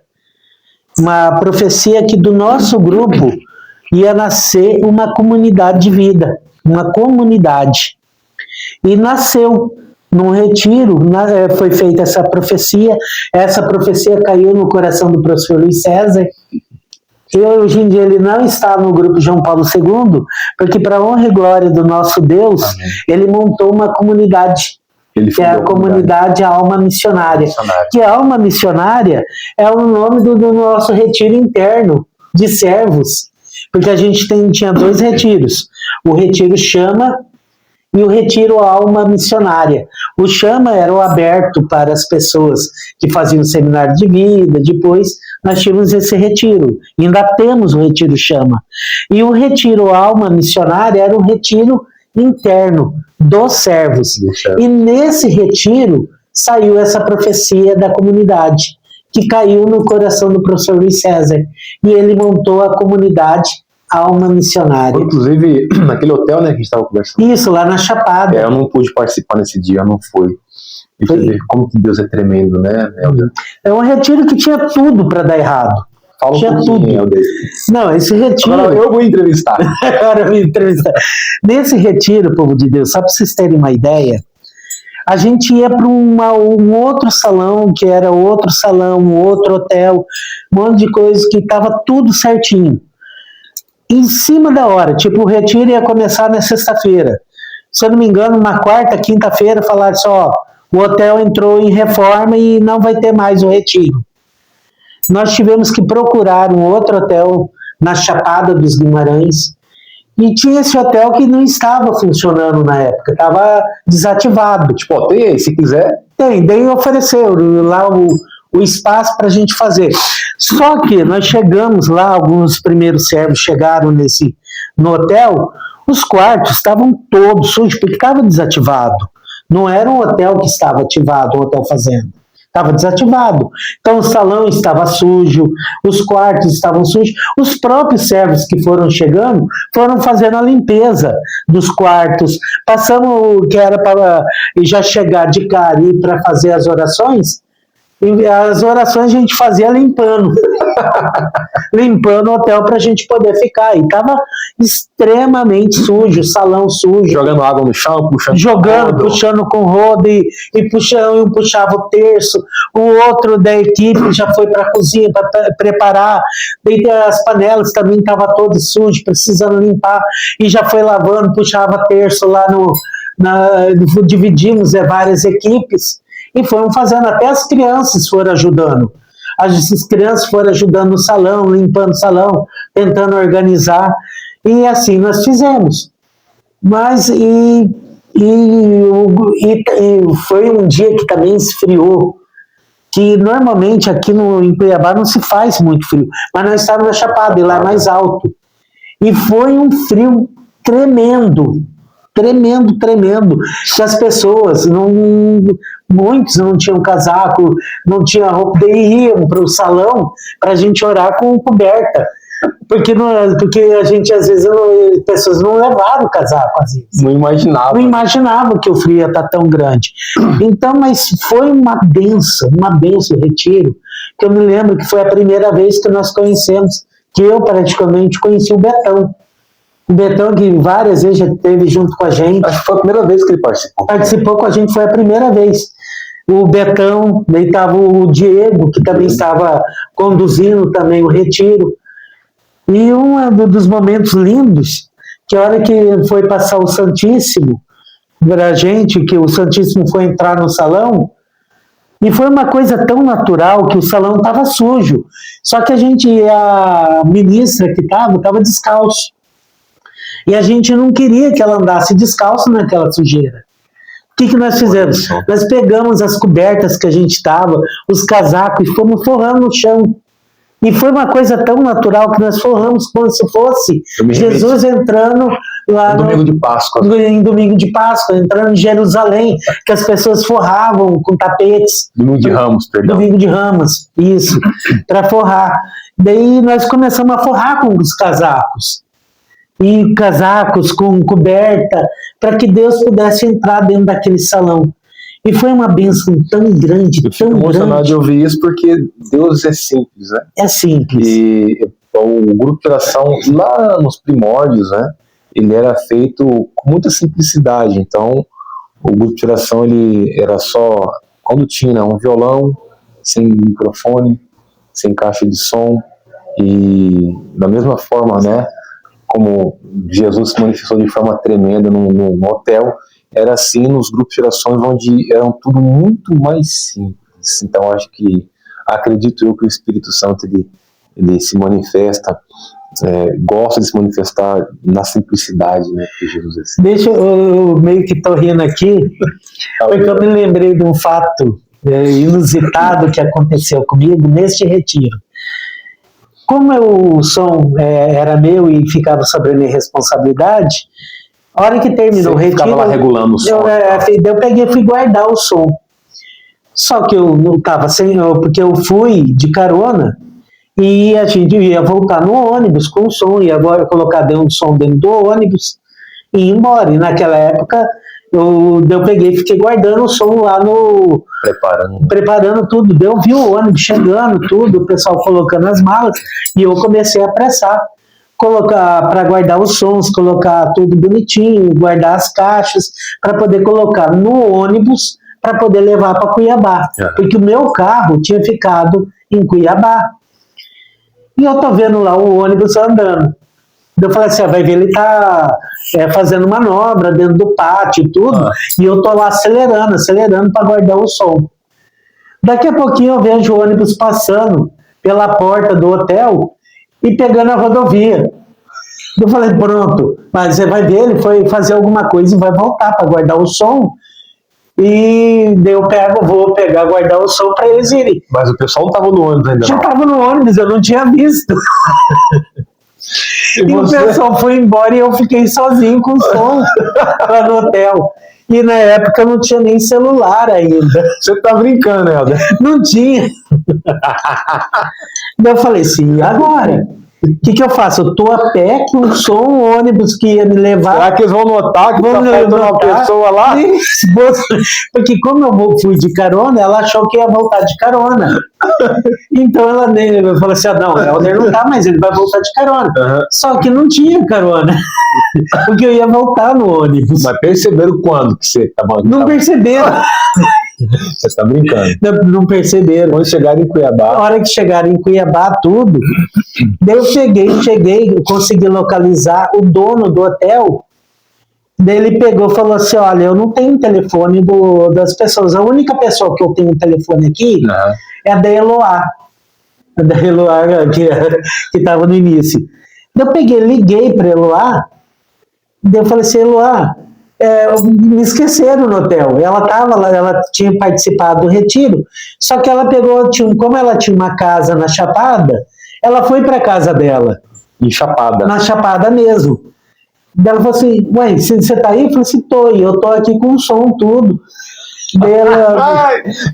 uma profecia que do nosso grupo ia nascer uma comunidade de vida, uma comunidade. E nasceu num retiro, foi feita essa profecia caiu no coração do professor Luiz César. E hoje em dia ele não está no grupo João Paulo II, porque para honra e glória do nosso Deus, amém, ele montou uma comunidade, que é a comunidade Alma Missionária. Que a Alma Missionária é o nome do nosso retiro interno de servos, porque a gente tinha 2 retiros, o retiro Chama e o retiro Alma Missionária. O Chama era o aberto para as pessoas que faziam seminário de vida, depois nós tínhamos esse retiro, ainda temos o retiro Chama. E o retiro Alma Missionária era um retiro interno dos servos. E nesse retiro saiu essa profecia da comunidade, que caiu no coração do professor Luiz César, e ele montou a comunidade Alma Missionária. Inclusive, naquele hotel, né, que a gente estava conversando. Isso, lá na Chapada. Eu não pude participar nesse dia, eu não fui. E ver como que Deus é tremendo, né, Helder? É um retiro que tinha tudo para dar errado. Fala tinha tudo. Helder. Não, esse retiro... Agora eu vou entrevistar. Agora eu vou entrevistar. Nesse retiro, povo de Deus, só para vocês terem uma ideia, A gente ia para um outro salão, que era outro salão, um outro hotel, um monte de coisa que estava tudo certinho. Em cima da hora, tipo, o retiro ia começar na sexta-feira. Se eu não me engano, na quarta, quinta-feira, falaram só, o hotel entrou em reforma e não vai ter mais o retiro. Nós tivemos que procurar um outro hotel na Chapada dos Guimarães, e tinha esse hotel que não estava funcionando na época, estava desativado. Tipo, tem aí, se quiser. Tem, daí ofereceram lá o espaço para a gente fazer. Só que nós chegamos lá, alguns primeiros servos chegaram no hotel, os quartos estavam todos sujos, porque estava desativado. Não era um hotel que estava ativado, um hotel fazenda. Estava desativado. Então o salão estava sujo, os quartos estavam sujos. Os próprios servos que foram chegando foram fazendo a limpeza dos quartos. Passamos, que era para já chegar de cara e para fazer as orações. E as orações a gente fazia limpando. Limpando o hotel para a gente poder ficar. E estava extremamente sujo, salão sujo. Jogando água no chão, puxando com rodo e um puxava o terço, o outro da equipe já foi para a cozinha para preparar, daí as panelas também estavam todas sujas, precisando limpar, e já foi lavando, puxava terço lá dividimos várias equipes e fomos fazendo, até as crianças foram ajudando. As crianças foram ajudando no salão, limpando o salão, tentando organizar, e assim nós fizemos. Mas foi um dia que também esfriou, que normalmente aqui em Cuiabá não se faz muito frio, mas nós estávamos na Chapada, e lá é mais alto. E foi um frio tremendo, que as pessoas, muitos não tinham casaco, não tinham roupa, daí iam para o salão para a gente orar com coberta. Porque a gente, às vezes, pessoas não levaram o casaco, às vezes. Não imaginava que o frio ia estar tão grande. Então, mas foi uma benção o retiro, que eu me lembro que foi a primeira vez que nós conhecemos, que eu praticamente conheci o Betão. O Betão, que várias vezes já esteve junto com a gente. Acho que foi a primeira vez que ele participou. Participou com a gente, foi a primeira vez. O Betão, daí estava o Diego, que também estava conduzindo também o retiro. E um dos momentos lindos, que a hora que foi passar o Santíssimo para a gente, que o Santíssimo foi entrar no salão, e foi uma coisa tão natural que o salão estava sujo. Só que a ministra que estava descalço. E a gente não queria que ela andasse descalço naquela sujeira. O que nós fizemos? Nós pegamos as cobertas que a gente estava, os casacos, e fomos forrando no chão. E foi uma coisa tão natural que nós forramos como se fosse Jesus entrando lá domingo de Páscoa. Em domingo de Páscoa, entrando em Jerusalém, que as pessoas forravam com tapetes. Domingo de Ramos, perdão. Domingo de Ramos, isso, para forrar. Daí nós começamos a forrar com os casacos. E casacos com coberta, para que Deus pudesse entrar dentro daquele salão. E foi uma bênção tão grande, eu fico emocionado de ouvir isso, porque Deus é simples, né? É simples. E o grupo de oração, lá nos primórdios, né? Ele era feito com muita simplicidade. Então, o grupo de oração, ele era só, quando tinha um violão, sem microfone, sem caixa de som, e da mesma forma, né? Como Jesus se manifestou de forma tremenda no hotel, era assim nos grupos de orações, onde eram tudo muito mais simples. Então, acredito eu que o Espírito Santo ele se manifesta, gosta de se manifestar na simplicidade, né, que Jesus é assim. Deixa eu meio que tô rindo aqui, porque eu me lembrei de um fato inusitado que aconteceu comigo neste retiro. Como o som era meu e ficava sobre a minha responsabilidade, a hora que terminou o retiro, ficava lá regulando o som. Eu peguei e fui guardar o som. Só que eu não estava porque eu fui de carona e a gente ia voltar no ônibus com o som, ia agora colocar dentro do som dentro do ônibus e ir embora. E naquela época eu peguei e fiquei guardando o som lá preparando tudo. Eu vi o ônibus chegando, tudo, o pessoal colocando as malas, e eu comecei a apressar. colocar para guardar os sons, colocar tudo bonitinho, guardar as caixas, para poder colocar no ônibus, para poder levar para Cuiabá. Porque o meu carro tinha ficado em Cuiabá. E eu tô vendo lá o ônibus andando. Eu falei assim, vai ver, ele tá fazendo manobra dentro do pátio e tudo, e eu tô lá acelerando para guardar o som. Daqui a pouquinho eu vejo o ônibus passando pela porta do hotel e pegando a rodovia. Eu falei, pronto, mas você vai ver, ele foi fazer alguma coisa e vai voltar para guardar o som. E daí vou pegar, guardar o som para eles irem. Mas o pessoal não estava no ônibus ainda. Já estava no ônibus, eu não tinha visto. E o pessoal foi embora e eu fiquei sozinho com o som lá no hotel. E na época eu não tinha nem celular ainda. Você tá brincando, Helder? Não tinha. Daí eu falei assim, e agora? O que eu faço? Eu tô a pé com o som, o ônibus que ia me levar. Será que eles vão notar que tá faltando uma pessoa lá? Porque como eu fui de carona, ela achou que ia voltar de carona. Então ela falou assim, não, o Helder não tá, mas ele vai voltar de carona. Só que não tinha carona. Porque eu ia voltar no ônibus. Mas perceberam quando que você tava... Não perceberam. Você tá brincando. Não perceberam. Quando chegaram em Cuiabá. Na hora que chegaram em Cuiabá, tudo. Daí eu cheguei, eu consegui localizar o dono do hotel. Daí ele pegou e falou assim, olha, eu não tenho telefone das pessoas. A única pessoa que eu tenho telefone aqui é a da Eloá. A da Eloá que estava no início. Daí eu liguei para Eloá. Daí eu falei assim, Eloá, me esqueceram no hotel. Ela estava lá, ela tinha participado do retiro, só que ela pegou, como ela tinha uma casa na Chapada, ela foi para a casa dela. Em Chapada? Na Chapada mesmo. Daí ela falou assim, ué, você tá aí? Eu falei assim, tô, e eu tô aqui com o som, tudo.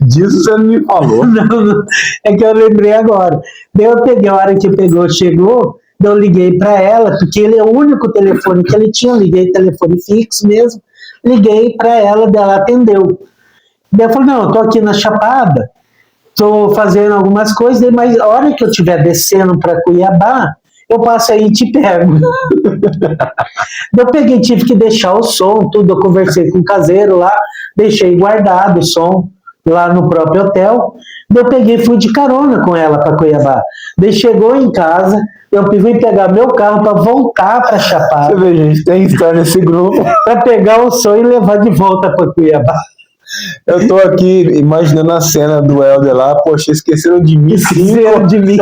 Disso você não me falou. Não, é que eu lembrei agora. Daí eu peguei, a hora que chegou, eu liguei para ela, porque ele é o único telefone que ele tinha, liguei telefone fixo mesmo, liguei para ela, ela atendeu. Daí eu falei, não, eu tô aqui na Chapada, tô fazendo algumas coisas, mas a hora que eu estiver descendo para Cuiabá, eu passo aí e te pego. Eu tive que deixar o som, tudo, eu conversei com o caseiro lá, deixei guardado o som lá no próprio hotel. Eu fui de carona com ela para Cuiabá. Daí chegou em casa, eu fui pegar meu carro para voltar para Chapada. Você vê, gente, tem história nesse grupo. Para pegar o som e levar de volta para Cuiabá. Eu tô aqui imaginando a cena do Helder lá, poxa, esqueceram de mim. Esqueceram de mim.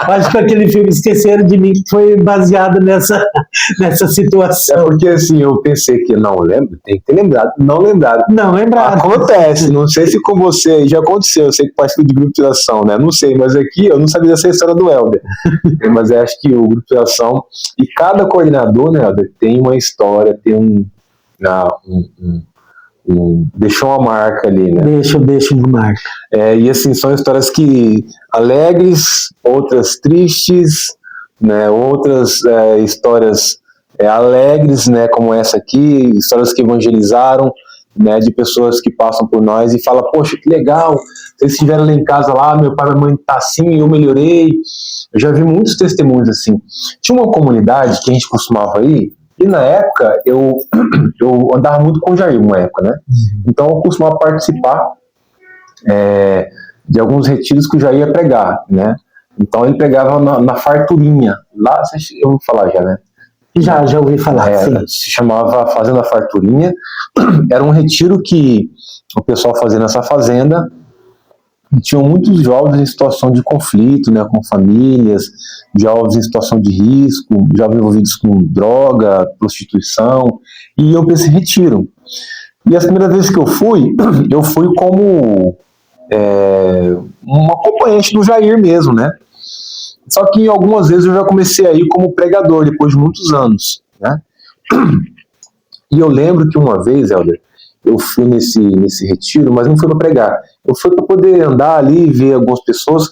Acho que aquele filme Esqueceram de Mim foi baseado nessa situação. É porque assim, eu pensei que não lembro, tem que ter lembrado. Não lembrado. Não lembrado. Acontece, não sei se com você já aconteceu, eu sei que participa de grupo de oração, né? Não sei, mas aqui eu não sabia dessa história do Helder. Mas eu acho que o grupo de oração, e cada coordenador, né, Helder, tem uma história, tem deixou uma marca ali, né? Deixa uma marca. E assim, são histórias que alegres, outras tristes, né? Outras histórias alegres, né? Como essa aqui, histórias que evangelizaram, né? De pessoas que passam por nós e falam, poxa, que legal, vocês estiveram lá em casa lá, meu pai e minha mãe tá assim, eu melhorei. Eu já vi muitos testemunhos assim. Tinha uma comunidade que a gente costumava ir, e na época, eu andava muito com o Jair, uma época, né? Então eu costumava participar de alguns retiros que o Jair ia pregar, né? Então ele pregava na Farturinha. Lá, eu vou falar já, né? Já ouvi falar, sim. Se chamava Fazenda Farturinha. Era um retiro que o pessoal fazia nessa fazenda. E tinham muitos jovens em situação de conflito, né, com famílias, jovens em situação de risco, jovens envolvidos com droga, prostituição, e iam para esse retiro. E as primeiras vezes que eu fui como um acompanhante do Jair mesmo, né? Só que algumas vezes eu já comecei a ir como pregador, depois de muitos anos, né? E eu lembro que uma vez, Helder, eu fui nesse retiro, mas não fui para pregar. Eu fui para poder andar ali e ver algumas pessoas.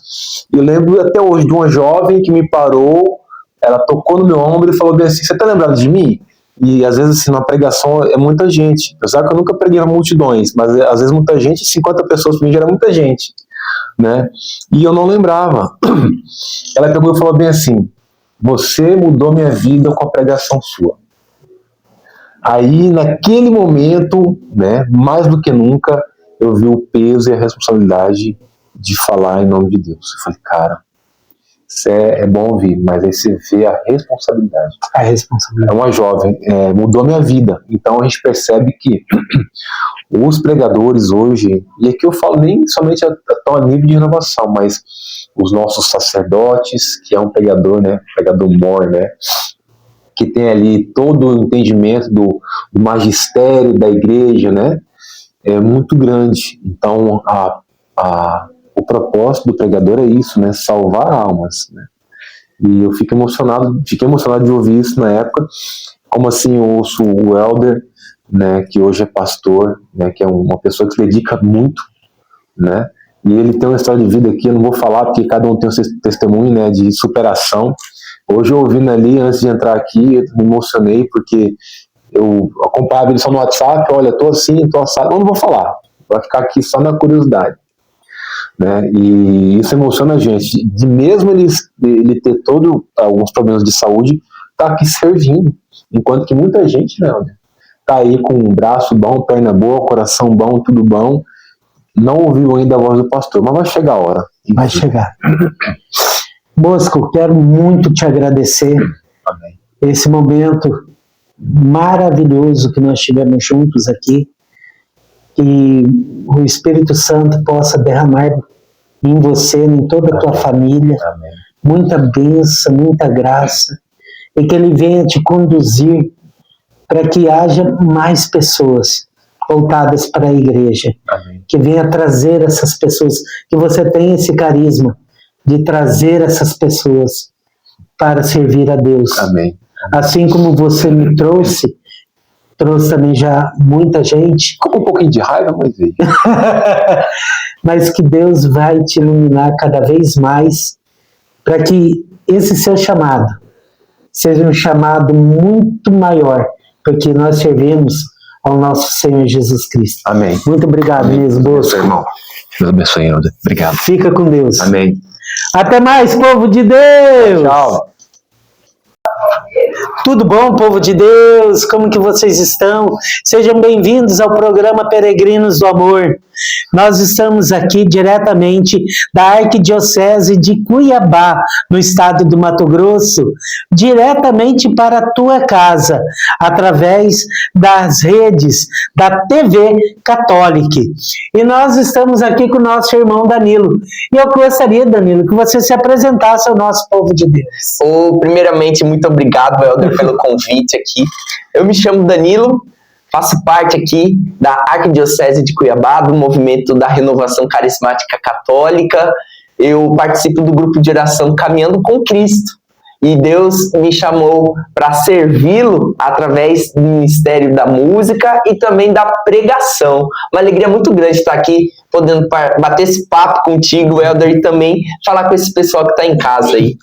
E eu lembro até hoje de uma jovem que me parou, ela tocou no meu ombro e falou bem assim, você está lembrado de mim? E às vezes assim, na pregação é muita gente. Apesar que eu nunca preguei em multidões, mas às vezes muita gente, 50 pessoas para mim já era muita gente, né? E eu não lembrava. Ela pegou e falou bem assim, você mudou minha vida com a pregação sua. Aí, naquele momento, né, mais do que nunca, eu vi o peso e a responsabilidade de falar em nome de Deus. Eu falei, cara, isso é bom ouvir, mas aí você vê a responsabilidade. A responsabilidade. É uma jovem, mudou a minha vida. Então a gente percebe que os pregadores hoje, e aqui eu falo nem somente a nível de renovação, mas os nossos sacerdotes, que é um pregador, né, pregador mor, né, que tem ali todo o entendimento do magistério da igreja, né, é muito grande. Então o propósito do pregador é isso, né, salvar almas, né. E eu fiquei emocionado de ouvir isso na época. Como assim eu ouço o Elder, né, que hoje é pastor, né, que é uma pessoa que se dedica muito, né, e ele tem uma história de vida aqui, eu não vou falar porque cada um tem o seu testemunho, né, de superação. Hoje eu ouvindo ali, antes de entrar aqui, eu me emocionei porque eu acompanhava ele só no WhatsApp, olha, tô assim, tô assado, eu não vou falar, vai ficar aqui só na curiosidade. Né? E isso emociona a gente, de mesmo ele ter alguns problemas de saúde, tá aqui servindo, enquanto que muita gente não, né? Tá aí com um braço bom, perna boa, coração bom, tudo bom, não ouviu ainda a voz do pastor, mas vai chegar a hora. Vai chegar. Bosco, quero muito te agradecer. Amém. Esse momento maravilhoso que nós tivemos juntos aqui, que o Espírito Santo possa derramar em você, em toda a tua família, Amém. muita bênção, muita graça, e que Ele venha te conduzir para que haja mais pessoas voltadas para a igreja. Amém. Que venha trazer essas pessoas, que você tenha esse carisma de trazer essas pessoas para servir a Deus. Amém. Assim como você me trouxe também já muita gente. Com um pouquinho de raiva, mas veio. Mas que Deus vai te iluminar cada vez mais para que esse seu chamado seja um chamado muito maior, porque nós servimos ao nosso Senhor Jesus Cristo. Amém. Muito obrigado mesmo, Bosco. Irmão. Deus abençoe, Helder. Obrigado. Fica com Deus. Amém. Até mais, povo de Deus! Tchau. Tudo bom, povo de Deus? Como que vocês estão? Sejam bem-vindos ao programa Peregrinos do Amor. Nós estamos aqui diretamente da Arquidiocese de Cuiabá, no estado do Mato Grosso, diretamente para a tua casa, através das redes da TV Católica. E nós estamos aqui com o nosso irmão Danilo. E eu gostaria, Danilo, que você se apresentasse ao nosso povo de Deus. Primeiramente, muito obrigado, Helder, pelo convite aqui. Eu me chamo Danilo, faço parte aqui da Arquidiocese de Cuiabá, do movimento da Renovação Carismática Católica. Eu participo do grupo de oração Caminhando com Cristo. E Deus me chamou para servi-lo através do ministério da música e também da pregação. Uma alegria muito grande estar aqui, podendo bater esse papo contigo, Helder, e também falar com esse pessoal que está em casa aí.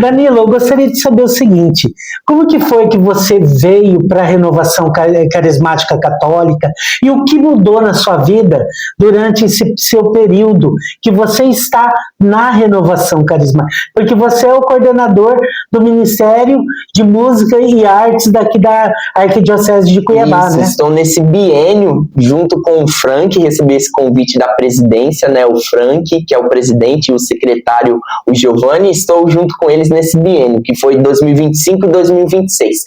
Danilo, eu gostaria de saber o seguinte: como que foi que você veio para a Renovação Carismática Católica e o que mudou na sua vida durante esse seu período que você está na Renovação Carismática? Porque você é o coordenador do Ministério de Música e Artes daqui da Arquidiocese de Cuiabá, Isso, né? Estou nesse biênio junto com o Frank, recebi esse convite da presidência, né? O Frank, que é o presidente, e o secretário, o Giovanni. Estou junto com eles nesse biênio, que foi 2025 e 2026.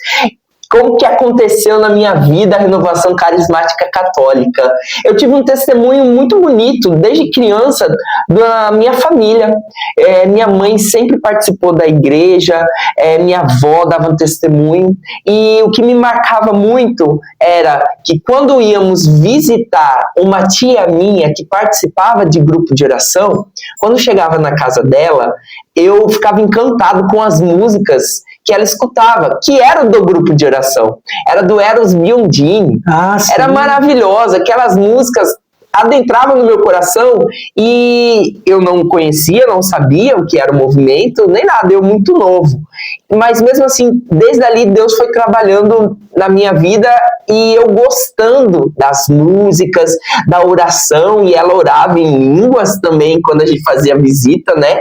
Como que aconteceu na minha vida a Renovação Carismática Católica? Eu tive um testemunho muito bonito, desde criança, da minha família. Minha mãe sempre participou da igreja, minha avó dava um testemunho, e o que me marcava muito era que quando íamos visitar uma tia minha que participava de grupo de oração, quando chegava na casa dela, eu ficava encantado com as músicas que ela escutava, que era do grupo de oração, era do Eros Biondini, era maravilhosa, aquelas músicas adentravam no meu coração e eu não conhecia, não sabia o que era o movimento, nem nada, eu muito novo. mas mesmo assim, desde ali Deus foi trabalhando na minha vida e eu gostando das músicas, da oração, e ela orava em línguas também quando a gente fazia visita, né?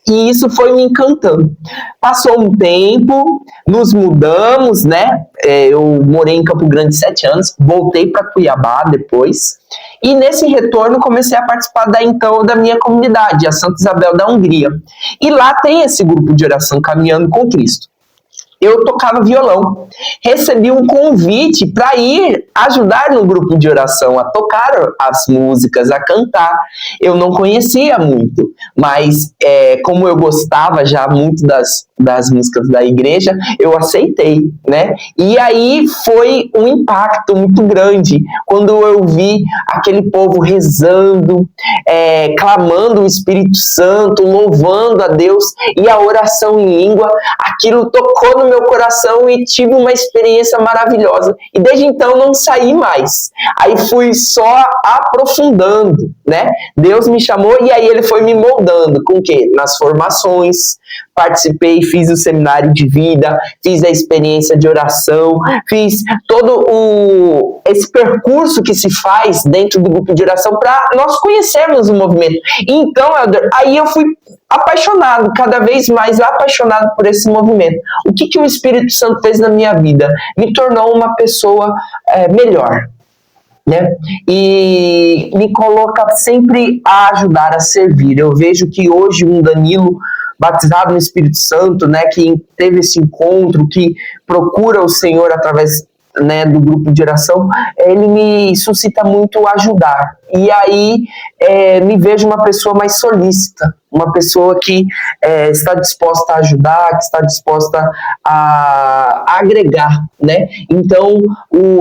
E isso foi me encantando. Passou um tempo, nos mudamos, né? Eu morei em Campo Grande 7 anos, voltei para Cuiabá depois, e nesse retorno comecei a participar da minha comunidade, a Santa Isabel da Hungria. E lá tem esse grupo de oração Caminhando com Cristo. Eu tocava violão, recebi um convite para ir ajudar no grupo de oração, a tocar as músicas, a cantar. Eu não conhecia muito, mas como eu gostava já muito das músicas da igreja, eu aceitei, né? E aí foi um impacto muito grande, quando eu vi aquele povo rezando, clamando o Espírito Santo, louvando a Deus, e a oração em língua, aquilo tocou no meu coração e tive uma experiência maravilhosa. E desde então não saí mais. Aí fui só aprofundando, né? Deus me chamou e aí ele foi me moldando. Com o quê? Nas formações, participei, fiz o seminário de vida, fiz a experiência de oração, fiz todo esse percurso que se faz dentro do grupo de oração para nós conhecermos o movimento. Então, Helder, aí eu fui apaixonado, cada vez mais apaixonado por esse movimento. O que o Espírito Santo fez na minha vida? Me tornou uma pessoa melhor, né? E me coloca sempre a ajudar, a servir. Eu vejo que hoje um Danilo batizado no Espírito Santo, né, que teve esse encontro, que procura o Senhor através, né, do grupo de oração, ele me suscita muito a ajudar. E aí me vejo uma pessoa mais solícita, uma pessoa que está disposta a ajudar, que está disposta a agregar, né? Então,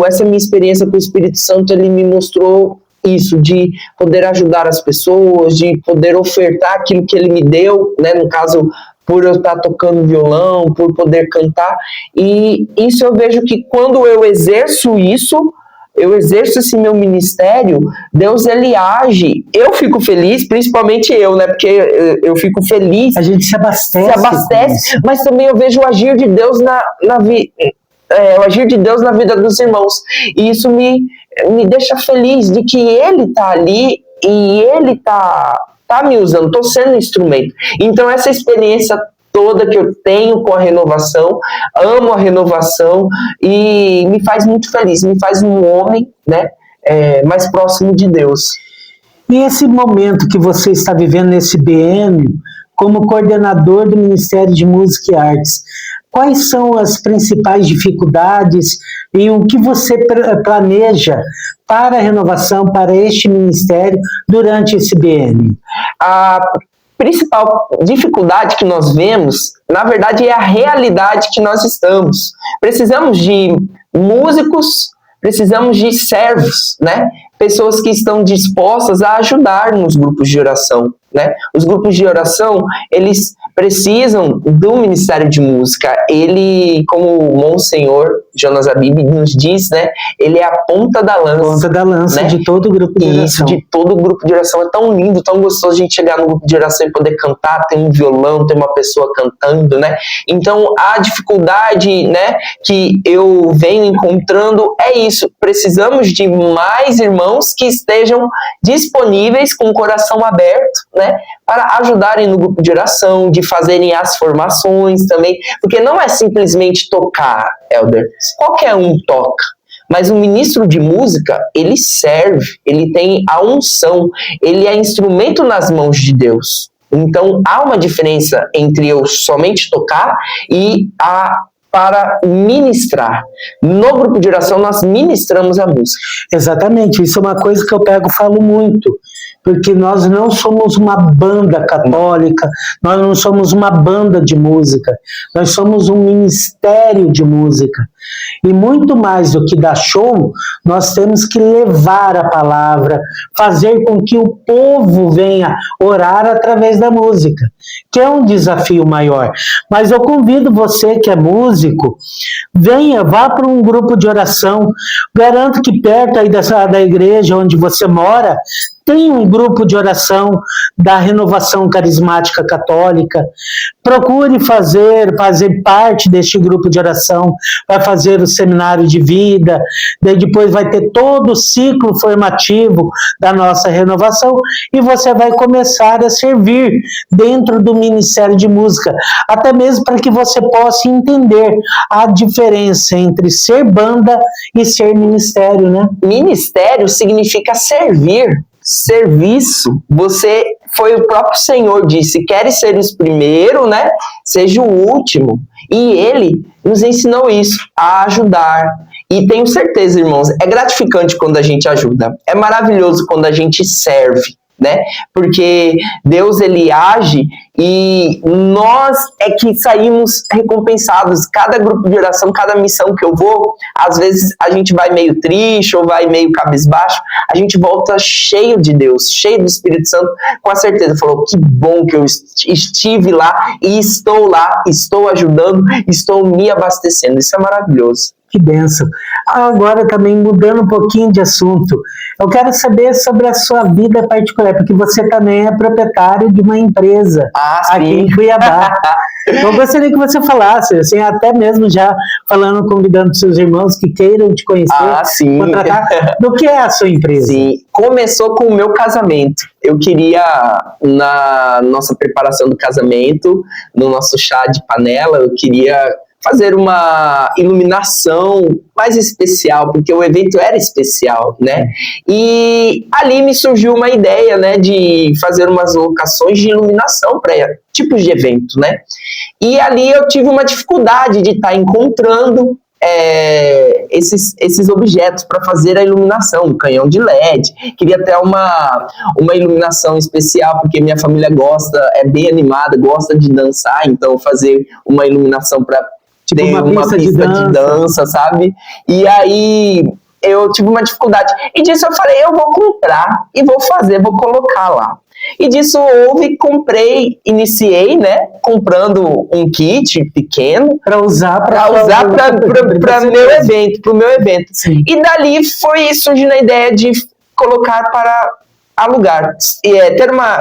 essa minha experiência com o Espírito Santo, ele me mostrou isso, de poder ajudar as pessoas, de poder ofertar aquilo que ele me deu, né? No caso, por eu estar tocando violão, por poder cantar, e isso eu vejo que quando eu exerço esse meu ministério, Deus, ele age, eu fico feliz, principalmente eu, né, porque eu fico feliz. A gente se abastece, mas também eu vejo o agir de Deus o agir de Deus na vida dos irmãos, e isso me deixa feliz de que ele está ali, e ele tá me usando, estou sendo um instrumento. Então essa experiência toda que eu tenho com a renovação, amo a renovação e me faz muito feliz, me faz um homem, né, mais próximo de Deus. E esse momento que você está vivendo nesse biênio, como coordenador do Ministério de Música e Artes, quais são as principais dificuldades e o que você planeja para a renovação, para este ministério, durante esse biênio? A principal dificuldade que nós vemos, na verdade, é a realidade que nós estamos. Precisamos de músicos, precisamos de servos, né? Pessoas que estão dispostas a ajudar nos grupos de oração, né? Os grupos de oração, eles precisam do Ministério de Música. Ele, como o Monsenhor Jonas Abib nos diz, né? Ele é a ponta da lança. Ponta da lança, né? De todo o grupo de oração. Isso, de todo o grupo de oração. É tão lindo, tão gostoso a gente chegar no grupo de oração e poder cantar, tem um violão, tem uma pessoa cantando, né? Então, a dificuldade, né, que eu venho encontrando é isso. Precisamos de mais irmãos que estejam disponíveis, com o coração aberto, né, para ajudarem no grupo de oração, de fazerem as formações também, porque não é simplesmente tocar, Helder, qualquer um toca, mas o ministro de música, ele serve, ele tem a unção, ele é instrumento nas mãos de Deus. Então há uma diferença entre eu somente tocar e para ministrar. No grupo de oração nós ministramos a música. Exatamente, isso é uma coisa que eu falo muito, porque nós não somos uma banda católica, nós não somos uma banda de música, nós somos um ministério de música. E muito mais do que dar show, nós temos que levar a palavra, fazer com que o povo venha orar através da música, que é um desafio maior. Mas eu convido você que é músico, vá para um grupo de oração. Garanto que perto aí da igreja onde você mora, tem um grupo de oração da Renovação Carismática Católica, procure fazer parte deste grupo de oração, vai fazer o seminário de vida, daí depois vai ter todo o ciclo formativo da nossa renovação e você vai começar a servir dentro do Ministério de Música, até mesmo para que você possa entender a diferença entre ser banda e ser ministério, né? Ministério significa servir, serviço. Você foi o próprio Senhor disse, queres ser os primeiros, né? Seja o último. E Ele nos ensinou isso, a ajudar. E tenho certeza, irmãos, é gratificante quando a gente ajuda. É maravilhoso quando a gente serve, né? Porque Deus, Ele age e nós é que saímos recompensados. Cada grupo de oração, cada missão que eu vou, às vezes a gente vai meio triste ou vai meio cabisbaixo, a gente volta cheio de Deus, cheio do Espírito Santo, com a certeza, falou, que bom que eu estive lá e estou lá, estou ajudando, estou me abastecendo. Isso é maravilhoso. Que bênção. Agora também mudando um pouquinho de assunto, eu quero saber sobre a sua vida particular, porque você também é proprietário de uma empresa aqui em Cuiabá. Eu gostaria que você falasse, assim, até mesmo já falando, convidando seus irmãos que queiram te conhecer, contratar, do que é a sua empresa? Sim, começou com o meu casamento. Eu queria, na nossa preparação do casamento, no nosso chá de panela, eu queria fazer uma iluminação mais especial, porque o evento era especial, né? E ali me surgiu uma ideia, né, de fazer umas locações de iluminação para tipos de evento, né? E ali eu tive uma dificuldade de estar encontrando esses objetos para fazer a iluminação, um canhão de LED, queria até uma iluminação especial, porque minha família é bem animada, gosta de dançar, então fazer uma iluminação para tipo ter uma pista de dança, sabe? E aí eu tive uma dificuldade. E disso eu falei, eu vou comprar e vou fazer, vou colocar lá. E disso iniciei, né, comprando um kit pequeno para usar para meu evento. Sim. E dali foi surgindo a ideia de colocar para alugar,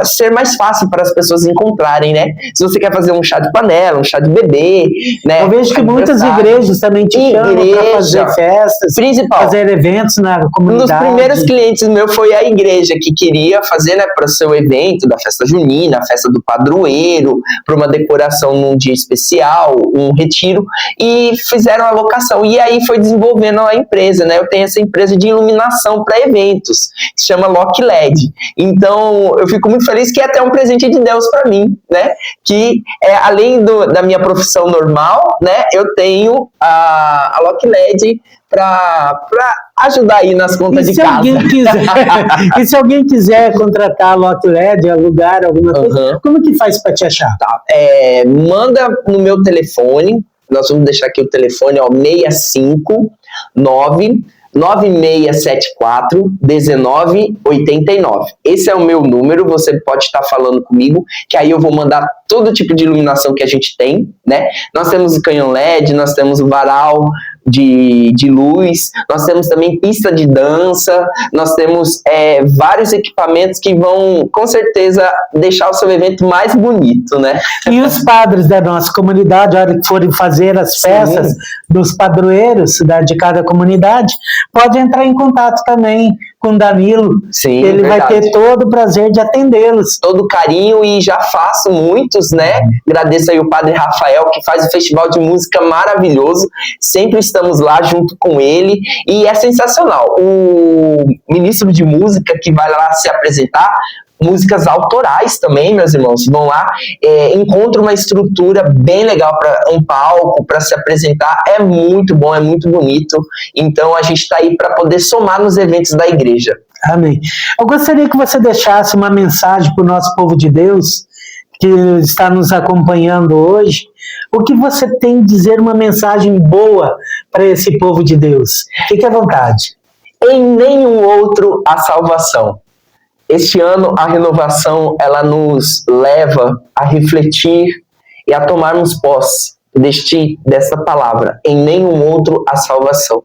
ser mais fácil para as pessoas encontrarem, né? Se você quer fazer um chá de panela, um chá de bebê, né? Eu vejo que muitas igrejas também te chamam para fazer festas, fazer eventos na comunidade. Um dos primeiros clientes meus foi a igreja que queria fazer, né, para o seu evento da festa junina, a festa do padroeiro, para uma decoração num dia especial, um retiro, e fizeram a locação. E aí foi desenvolvendo a empresa, né? Eu tenho essa empresa de iluminação para eventos, que se chama Lock LED. Então, eu fico muito feliz que é até um presente de Deus para mim, né? Que além da minha profissão normal, né? Eu tenho a Lock LED para ajudar aí nas contas de casa. E se alguém quiser contratar a Lock LED, alugar alguma coisa, como que faz para te achar? Tá. Manda no meu telefone, nós vamos deixar aqui o telefone, 659 9674-1989. Esse é o meu número, você pode estar falando comigo, que aí eu vou mandar todo tipo de iluminação que a gente tem, né? Nós temos o canhão LED, nós temos o varal de luz, nós temos também pista de dança, nós temos vários equipamentos que vão, com certeza, deixar o seu evento mais bonito, né? E os padres da nossa comunidade, a hora que forem fazer as festas dos padroeiros de cada comunidade, pode entrar em contato também com o Danilo. Sim, ele verdade. Vai ter todo o prazer de atendê-los. Todo carinho, e já faço muitos, né? Agradeço aí o Padre Rafael, que faz um festival de música maravilhoso. Sempre estamos lá junto com ele, e é sensacional. O ministro de música que vai lá se apresentar, músicas autorais também, meus irmãos, vão lá, encontram uma estrutura bem legal para um palco, para se apresentar, é muito bom, é muito bonito, então a gente está aí para poder somar nos eventos da igreja. Amém. Eu gostaria que você deixasse uma mensagem para o nosso povo de Deus, que está nos acompanhando hoje. O que você tem a dizer, uma mensagem boa para esse povo de Deus? Fique à vontade. Em nenhum outro a salvação. Este ano, a renovação, ela nos leva a refletir e a tomarmos posse dessa palavra. Em nenhum outro a salvação.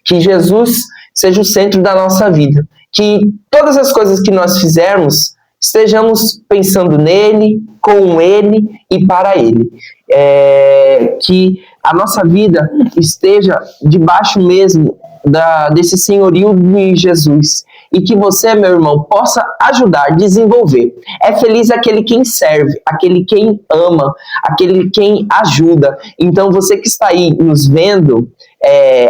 Que Jesus seja o centro da nossa vida. que todas as coisas que nós fizermos, estejamos pensando nele, com ele e para ele. Que a nossa vida esteja debaixo mesmo desse senhorio de Jesus. E que você, meu irmão, possa ajudar, desenvolver. É feliz aquele quem serve, aquele quem ama, aquele quem ajuda. Então, você que está aí nos vendo,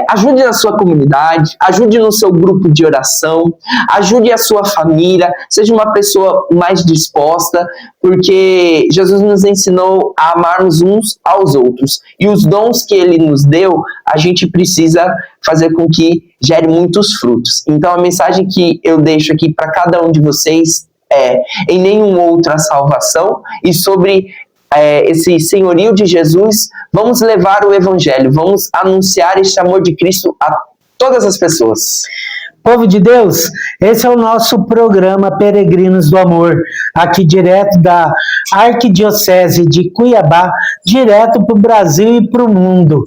ajude na sua comunidade, ajude no seu grupo de oração, ajude a sua família, seja uma pessoa mais disposta, porque Jesus nos ensinou a amarmos uns aos outros. E os dons que ele nos deu, a gente precisa fazer com que gere muitos frutos. Então, a mensagem que eu deixo aqui para cada um de vocês em nenhum outra salvação, e sobre esse senhorio de Jesus, vamos levar o evangelho, vamos anunciar este amor de Cristo a todas as pessoas. Povo de Deus, esse é o nosso programa Peregrinos do Amor, aqui direto da Arquidiocese de Cuiabá, direto para o Brasil e para o mundo.